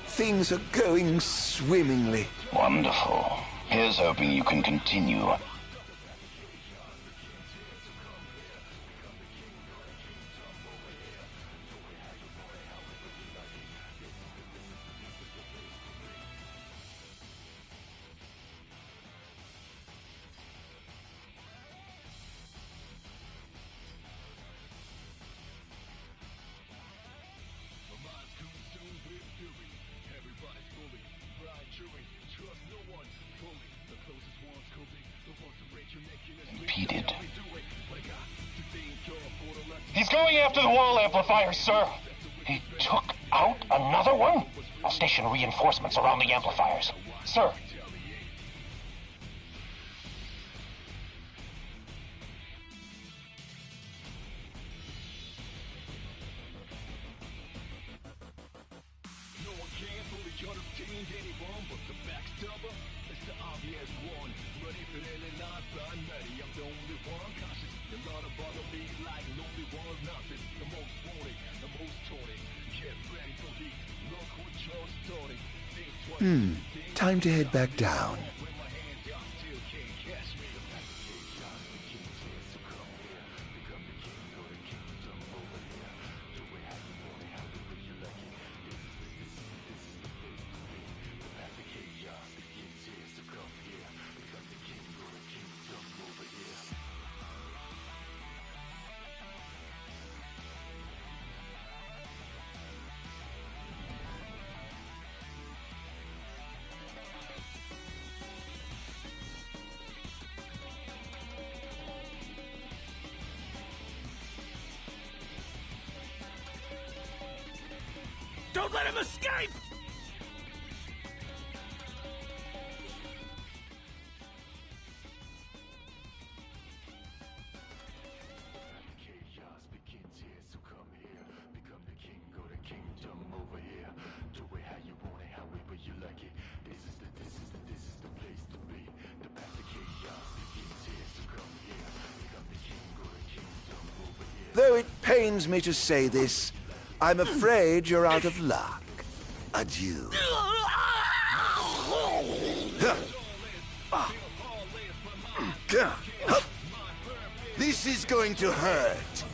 Things are going swimmingly. Wonderful. Here's hoping you can continue. Impeded. He's going after the wall amplifiers, sir. He took out another one? I'll station reinforcements around the amplifiers. Sir. Time to head back down. let him escape! Though it pains me to say this, I'm afraid you're out of luck. Adieu. This is going to hurt.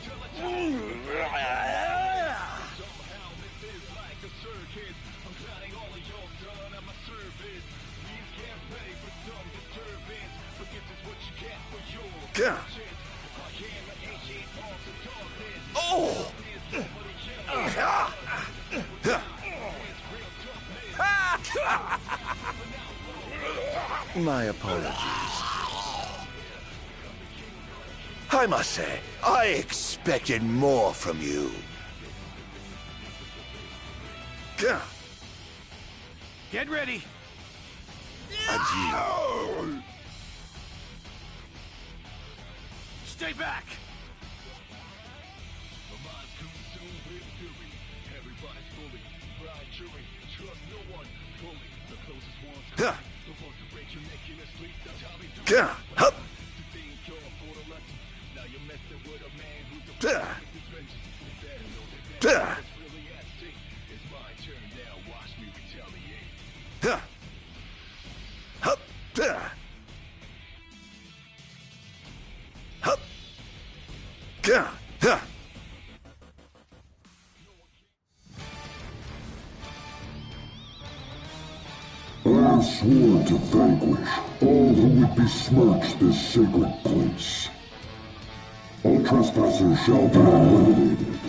Oh! My apologies. I must say, I expected more from you. Get ready. Adieu. Stay back. Hup. I have sworn to vanquish all who would besmirch this sacred place. All trespassers shall be eliminated.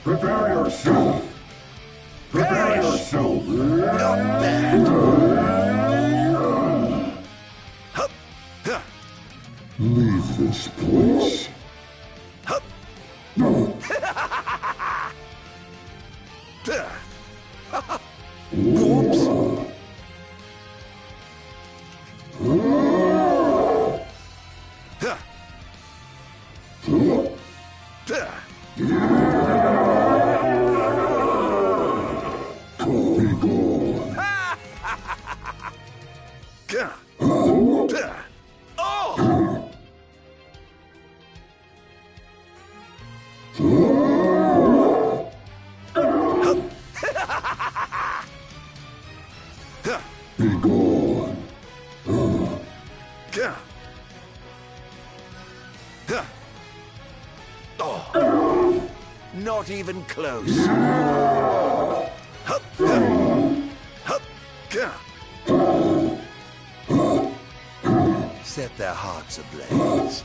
Prepare yourself! Prepare yourself! Not bad! Leave this place. Whoops! Be gone. Oh, not even close. Set their hearts ablaze.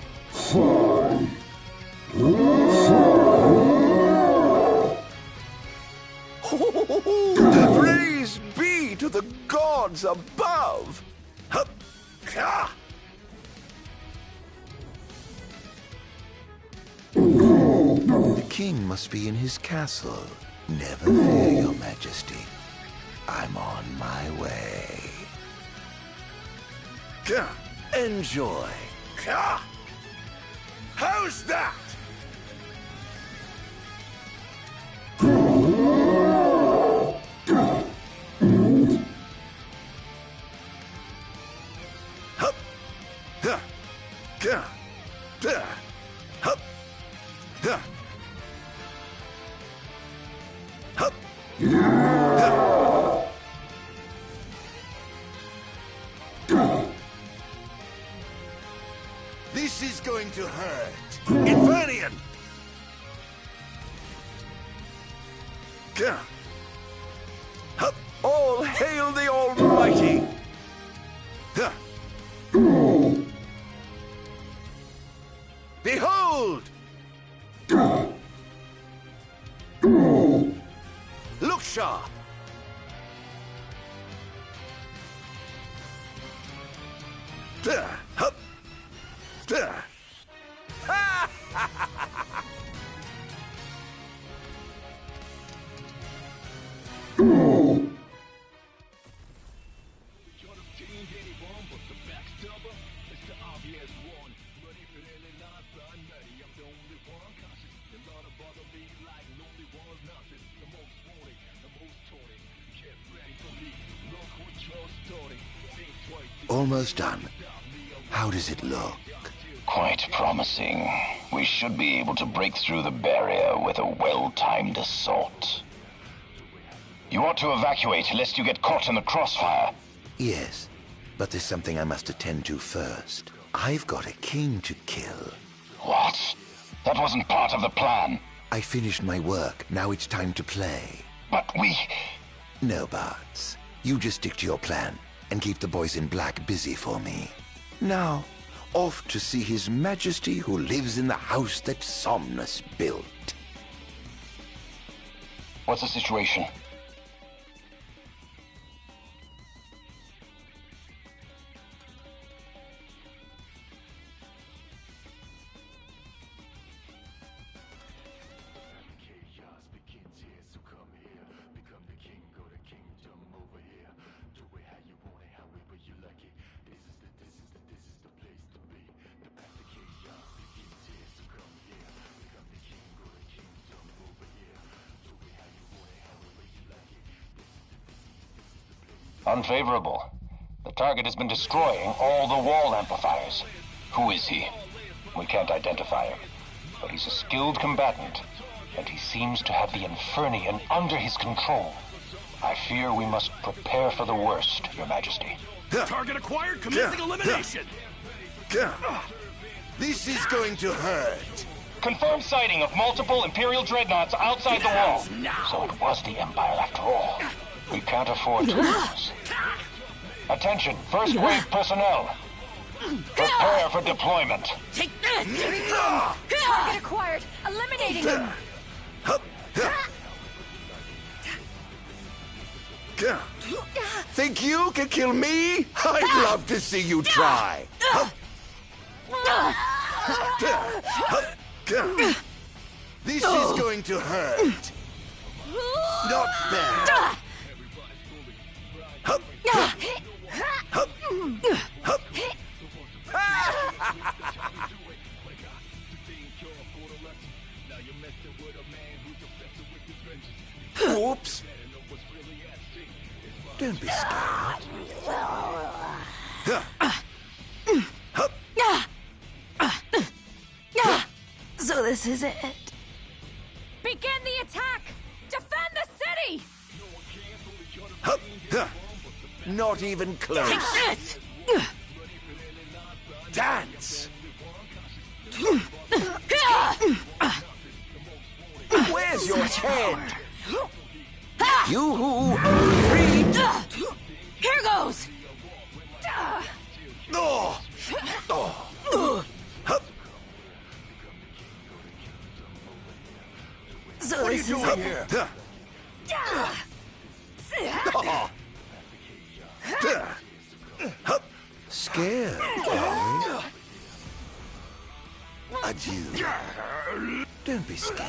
Praise be to the gods above! The king must be in his castle. Never fear, your majesty. I'm on my way. Enjoy. How's that? This is going to hurt. Infernian! All hail the Almighty! Behold! Look sharp! almost done. How does it look? Quite promising. We should be able to break through the barrier with a well-timed assault. You ought to evacuate, lest you get caught in the crossfire. Yes, but there's something I must attend to first. I've got a king to kill. What? That wasn't part of the plan. I finished my work. Now it's time to play. But we... No buts. You just stick to your plan and keep the boys in black busy for me. Now, off to see His Majesty who lives in the house that Somnus built. What's the situation? Unfavorable. The target has been destroying all the wall amplifiers. Who is he? We can't identify him, but he's a skilled combatant, and he seems to have the Infernian under his control. I fear we must prepare for the worst, Your Majesty. Target acquired, commencing elimination! This is going to hurt. Confirmed sighting of multiple Imperial dreadnoughts outside the wall. So it was the Empire after all. We can't afford to lose. Attention, first wave personnel. Prepare for deployment. Take this! Here he comes! Target acquired! Eliminating him! Think you can kill me? I'd love to see you try. This is going to hurt. Not bad. Whoops. Don't be scared. So this is it. Begin the attack! Defend the city! Not even close. Take this! Dance! Where's your head? You who retreat! Here goes! So What are you this is doing it. here? Scared, eh? Adieu. Don't be scared.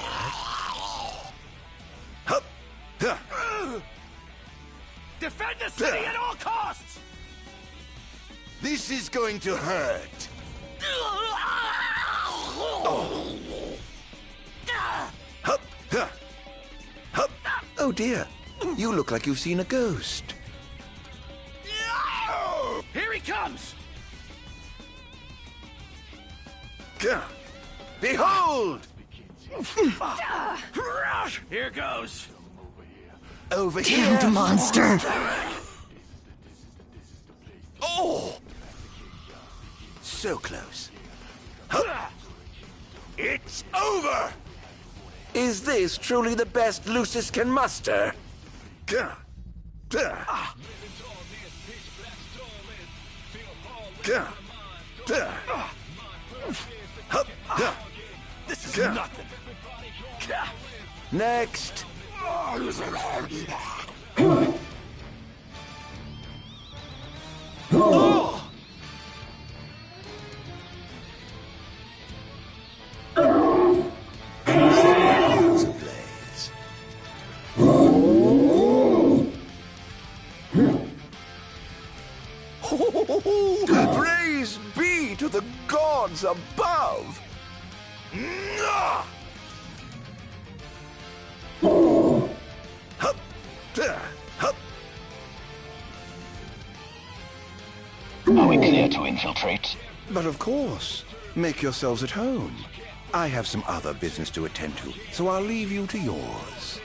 Defend the city at all costs! This is going to hurt. Oh dear, you look like you've seen a ghost. Here he comes! Behold! Here goes! Over here! Damned monster! Oh! So close. It's over! Is this truly the best Lucis can muster? This is nothing! Next! Praise be to the gods above! Are we clear to infiltrate? But of course. Make yourselves at home. I have some other business to attend to, so I'll leave you to yours.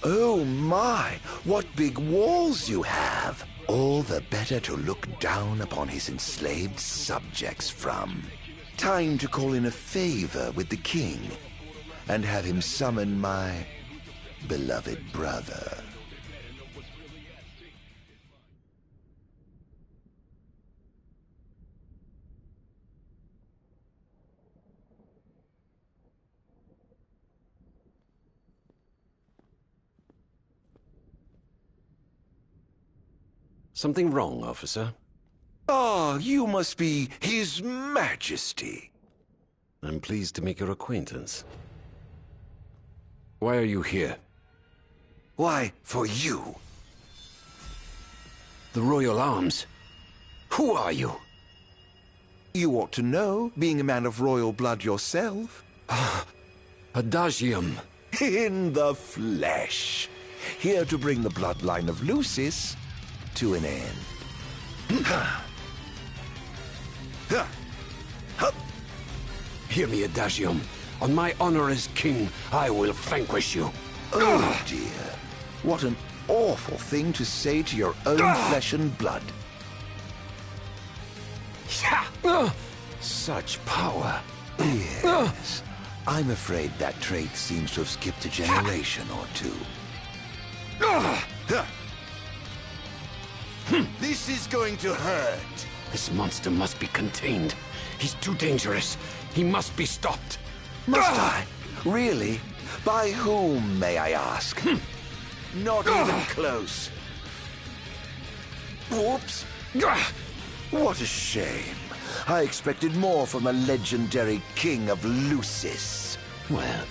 Oh my, what big walls you have! All the better to look down upon his enslaved subjects from. Time to call in a favor with the king, and have him summon my beloved brother. Something wrong, officer? Ah, you must be His Majesty. I'm pleased to make your acquaintance. Why are you here? Why, for you. The Royal Arms? Who are you? You ought to know, being a man of royal blood yourself. Adagium. In the flesh. Here to bring the bloodline of Lucis to an end. Hear me, Adagium. On my honor as king, I will vanquish you. Oh dear. What an awful thing to say to your own flesh and blood. Such power. Yes. I'm afraid that trait seems to have skipped a generation or two. This is going to hurt. This monster must be contained. He's too dangerous. He must be stopped. Must I? Really? By whom, may I ask? Not even close. Whoops. What a shame. I expected more from the legendary king of Lucis. Well,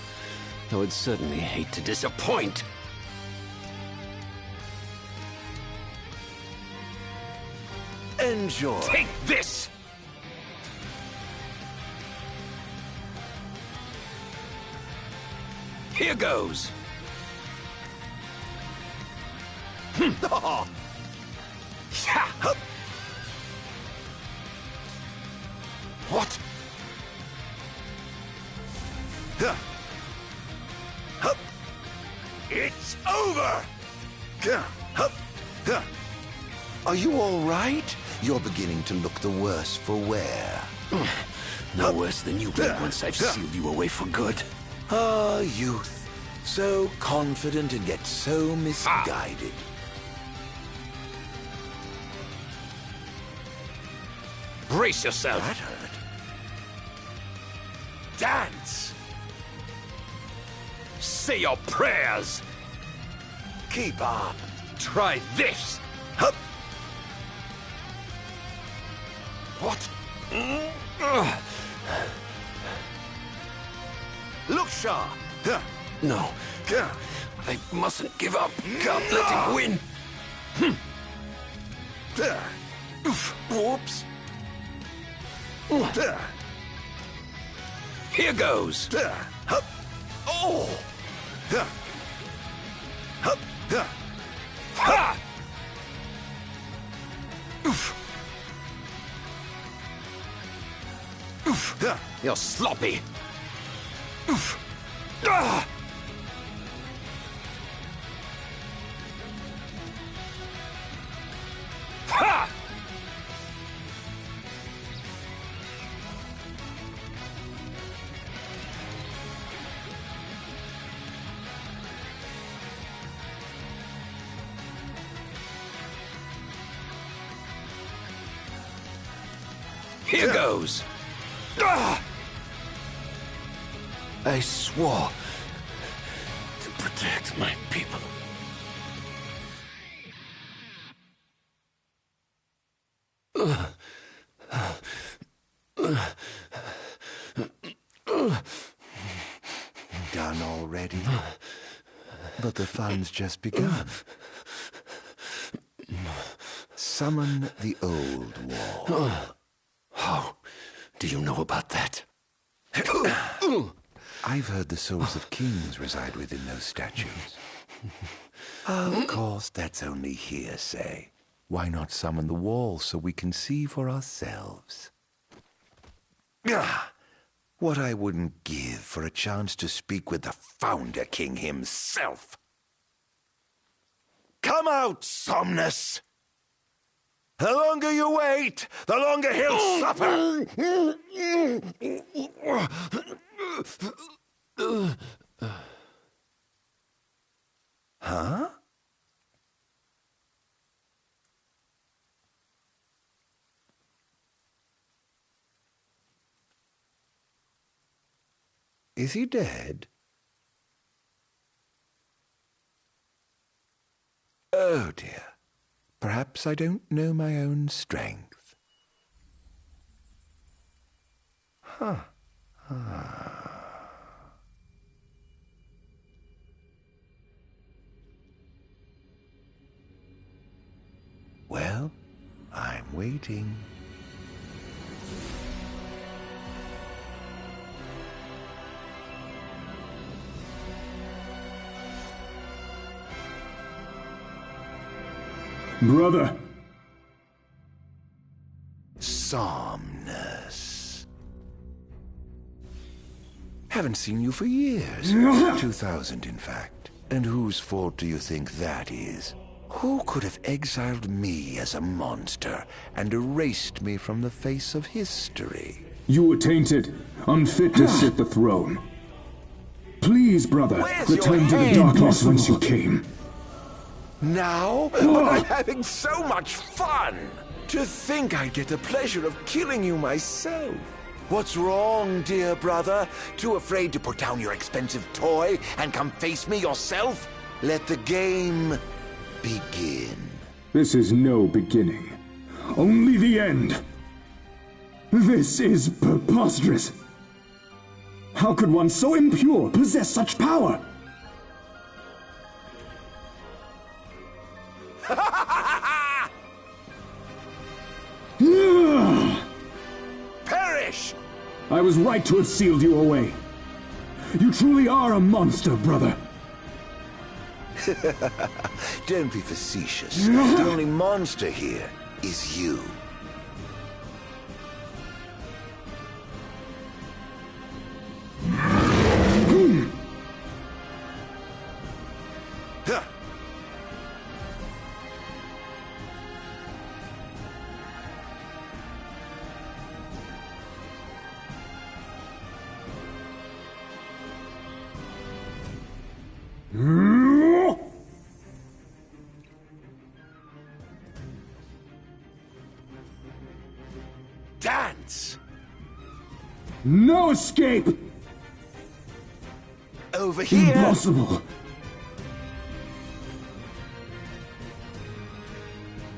I would certainly hate to disappoint. Enjoy. Take this! Here goes. What? It's over! Are you all right? You're beginning to look the worse for wear. No worse than you be once I've sealed you away for good. Ah, youth. So confident and yet so misguided. Brace yourself. That hurt. Dance! Say your prayers. Keep up. Try this. Hup. What? Look sharp. No. I mustn't give up. Can't let him win. Whoops. Here goes. Oh. Ha! You're sloppy. Ha! Here goes. I swore to protect my people. But the fun's just begun. Summon the old wall. How do you know about that? I've heard the souls of kings reside within those statues. Of course, that's only hearsay. Why not summon the wall so we can see for ourselves? What I wouldn't give for a chance to speak with the Founder King himself. Come out, Somnus! The longer you wait, the longer he'll suffer! Huh? Is he dead? Oh dear. Perhaps I don't know my own strength. Huh. Well, I'm waiting. Brother! Somnus. Haven't seen you for years. 2000, in fact. And whose fault do you think that is? Who could have exiled me as a monster and erased me from the face of history? You were tainted, unfit to sit the throne. Please, brother, return to the darkness whence you came. Now? When I'm having so much fun! To think I get the pleasure of killing you myself. What's wrong, dear brother? Too afraid to put down your expensive toy and come face me yourself? Let the game begin. This is no beginning. Only the end. This is preposterous. How could one so impure possess such power? Perish! I was right to have sealed you away. You truly are a monster, brother. Don't be facetious. The only monster here is you. Dance! No escape! Over here! Impossible!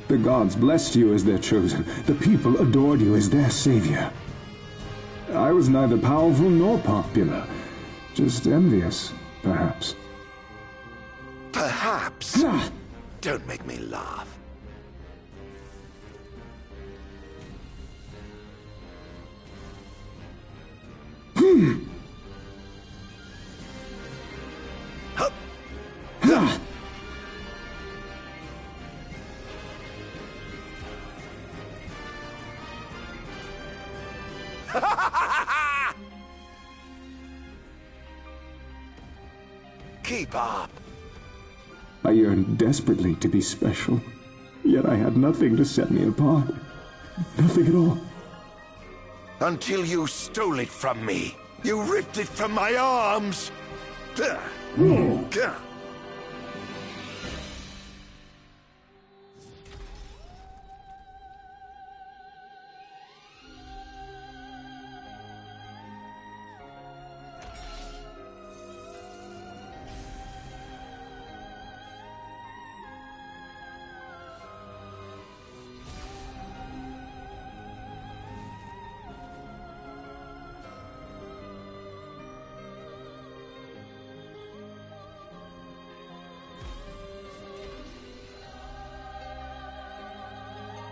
The gods blessed you as their chosen. The people adored you as their savior. I was neither powerful nor popular. Just envious, perhaps. Perhaps? Don't make me laugh. Keep up. I yearned desperately to be special, yet I had nothing to set me apart. Nothing at all. Until you stole it from me. You ripped it from my arms.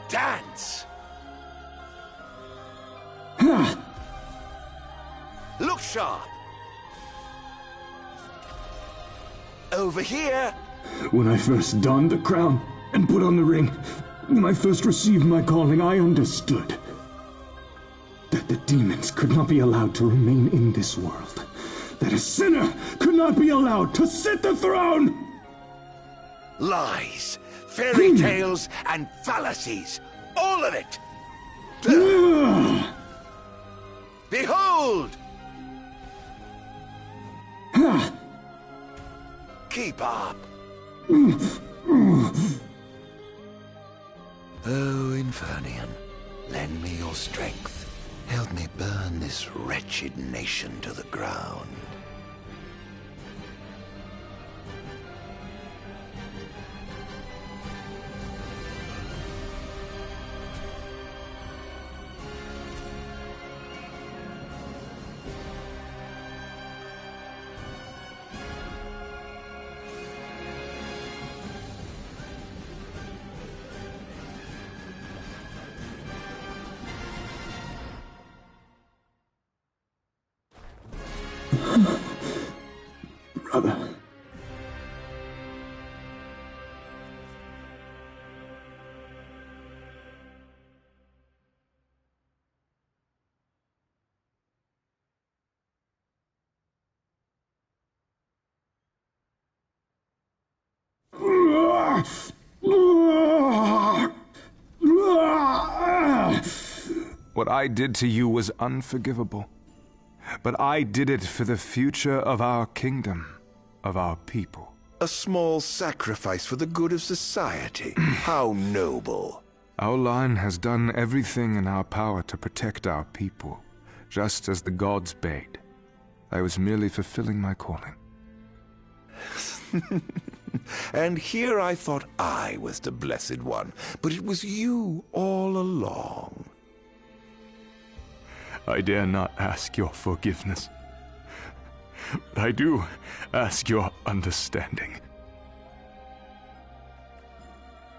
dance. Look sharp. Over here. When I first donned the crown and put on the ring, when I first received my calling, I understood that the demons could not be allowed to remain in this world. That a sinner could not be allowed to sit the throne! Lies, fairy tales, and fallacies. All of it! Behold! Keep up. Oh, Infernian, lend me your strength. Help me burn this wretched nation to the ground. Brother. What I did to you was unforgivable. But I did it for the future of our kingdom, of our people. A small sacrifice for the good of society. How noble. Our line has done everything in our power to protect our people, just as the gods bade. I was merely fulfilling my calling. And here I thought I was the Blessed One, but it was you all along. I dare not ask your forgiveness, but I do ask your understanding.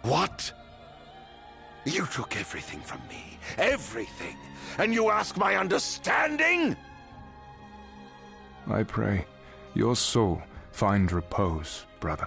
What? You took everything from me. Everything. And you ask my understanding? I pray your soul find repose, brother.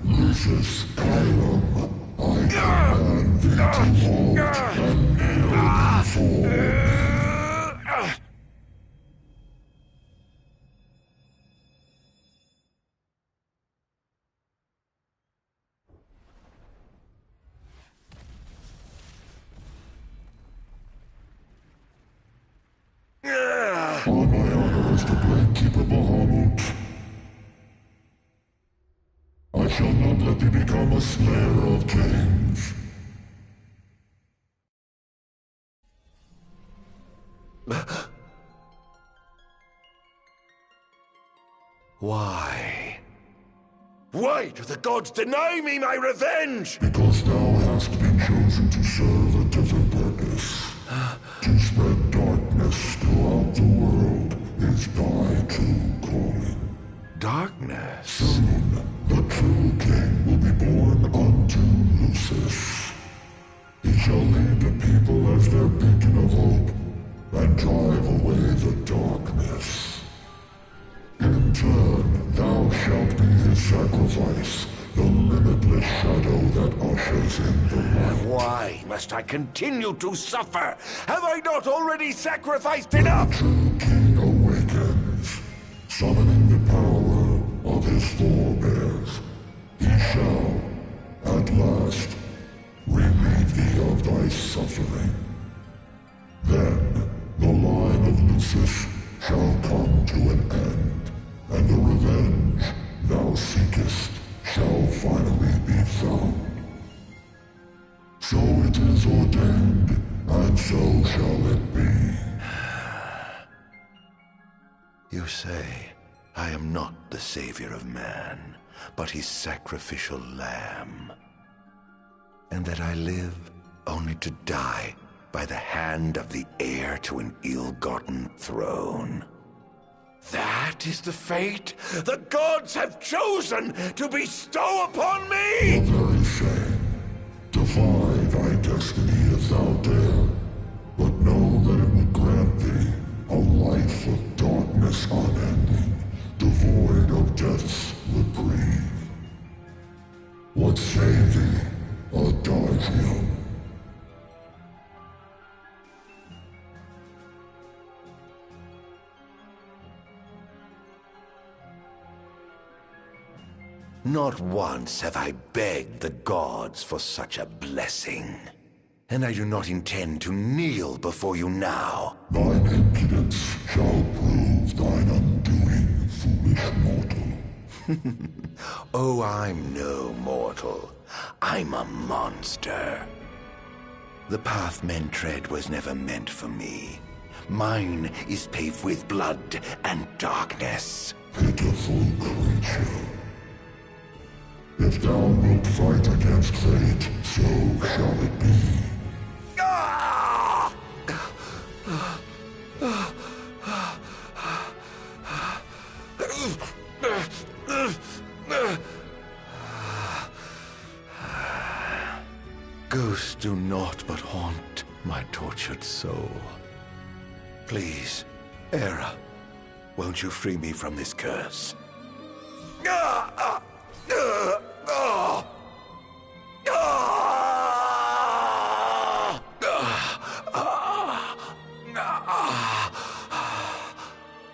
Lucius, Kylo, I command thee to halt and kneel before. On my honor as the Great Keeper Bahamut, I shall not let thee become a slayer of kings. Why? Why do the gods deny me my revenge? Because thou hast been chosen to serve a different purpose. To spread darkness throughout the world is thy true calling. Darkness? Soon, the true king will be born unto Lucis. He shall lead the people as their beacon of hope, and drive away the darkness. In turn, thou shalt be his sacrifice, the limitless shadow that ushers in the light. Why must I continue to suffer? Have I not already sacrificed enough? The true king awakens, summoning the power of his forebears. He shall, at last, relieve thee of thy suffering. Then, the line of Lucis shall come to an end, and the revenge thou seekest shall finally be found. So it is ordained, and so shall it be. You say I am not the savior of man, but his sacrificial lamb. And that I live only to die by the hand of the heir to an ill-gotten throne. That is the fate the gods have chosen to bestow upon me! A very shame. Defy thy destiny if thou dare, but know that it will grant thee a life of darkness unending, devoid of death's reprieve. What say thee, Ardyn? Not once have I begged the gods for such a blessing. And I do not intend to kneel before you now. Thine impudence shall prove thine undoing, foolish mortal. Oh, I'm no mortal. I'm a monster. The path men tread was never meant for me. Mine is paved with blood and darkness. Pitiful creature. If thou wilt fight against fate, so shall it be. Ghosts do naught but haunt my tortured soul. Please, Era, won't you free me from this curse?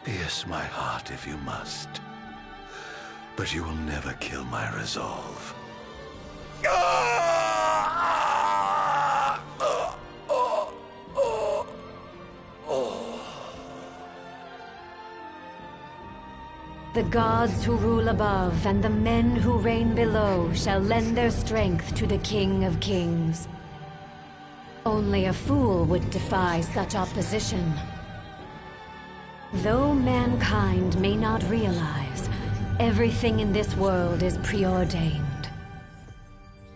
Pierce my heart if you must, but you will never kill my resolve. The gods who rule above and the men who reign below shall lend their strength to the King of Kings. Only a fool would defy such opposition. Though mankind may not realize, everything in this world is preordained.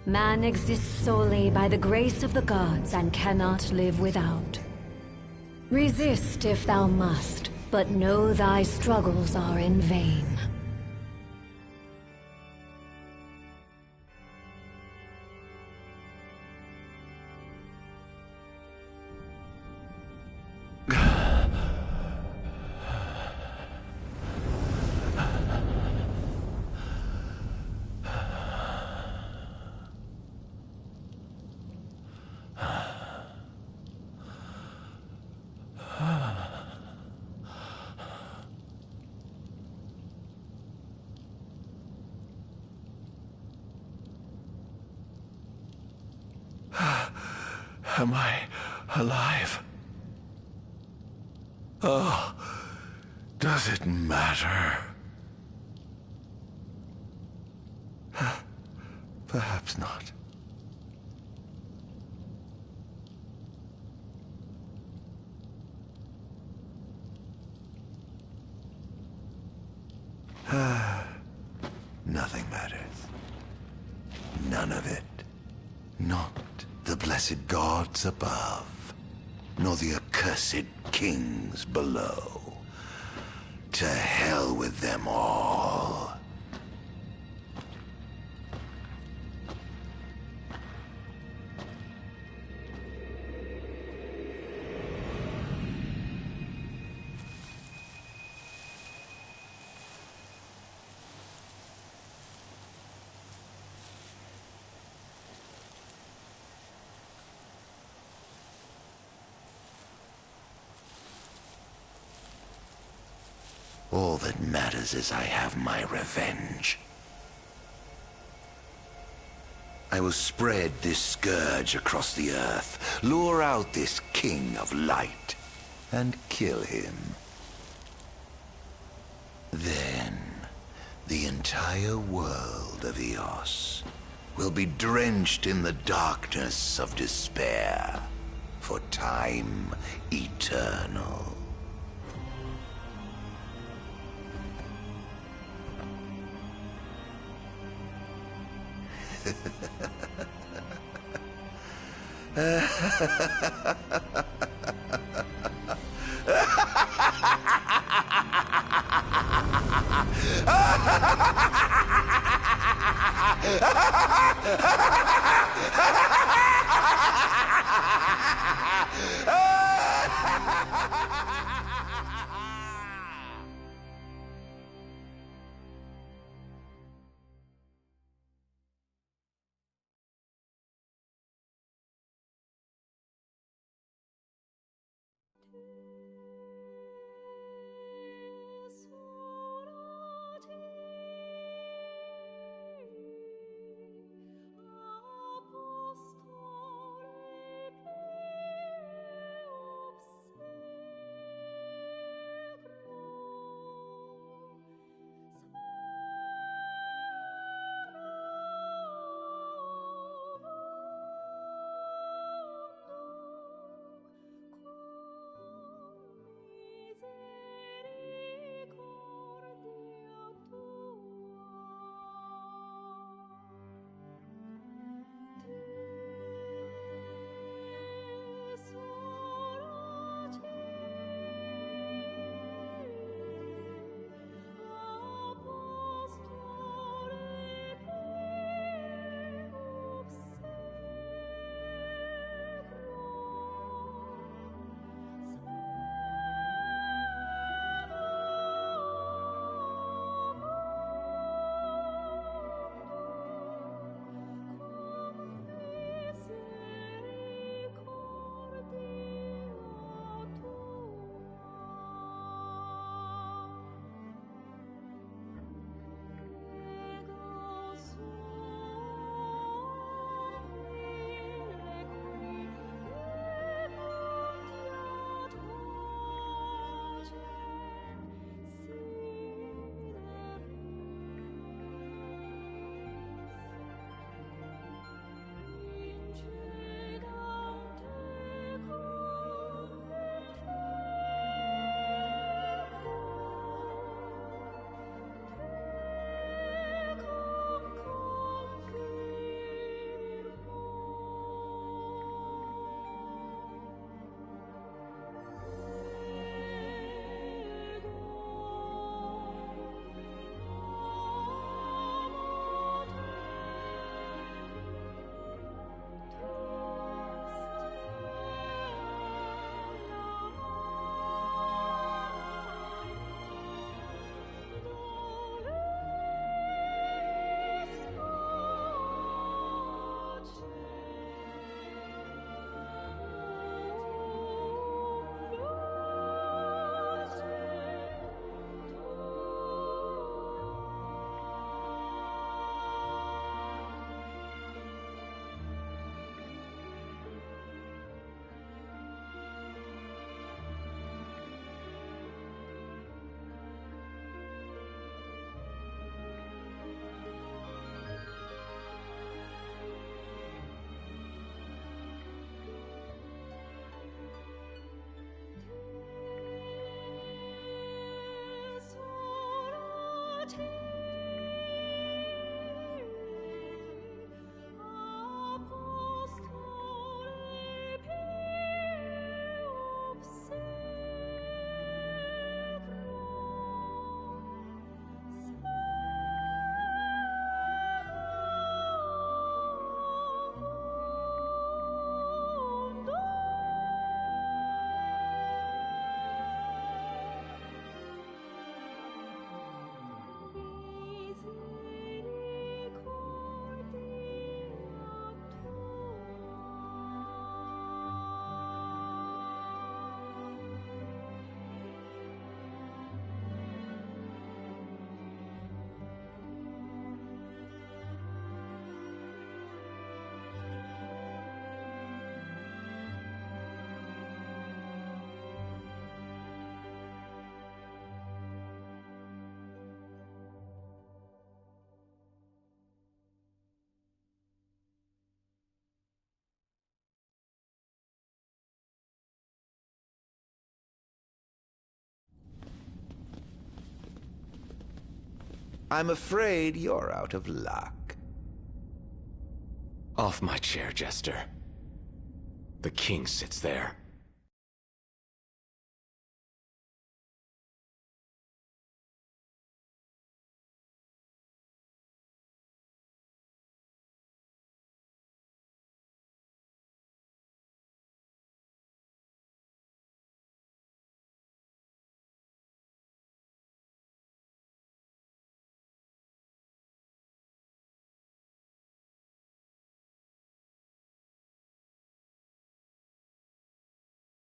Man exists solely by the grace of the gods and cannot live without. Resist if thou must, but know thy struggles are in vain. Am I alive? Oh, does it matter? Perhaps not. Nothing matters. None of it. Not the blessed gods above, nor the accursed kings below. To hell with them all. All that matters is I have my revenge. I will spread this scourge across the earth, lure out this king of light, and kill him. Then, the entire world of Eos will be drenched in the darkness of despair for time eternal. I'm afraid you're out of luck. Off my chair, Jester. The king sits there.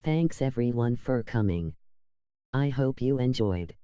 Thanks everyone for coming. I hope you enjoyed.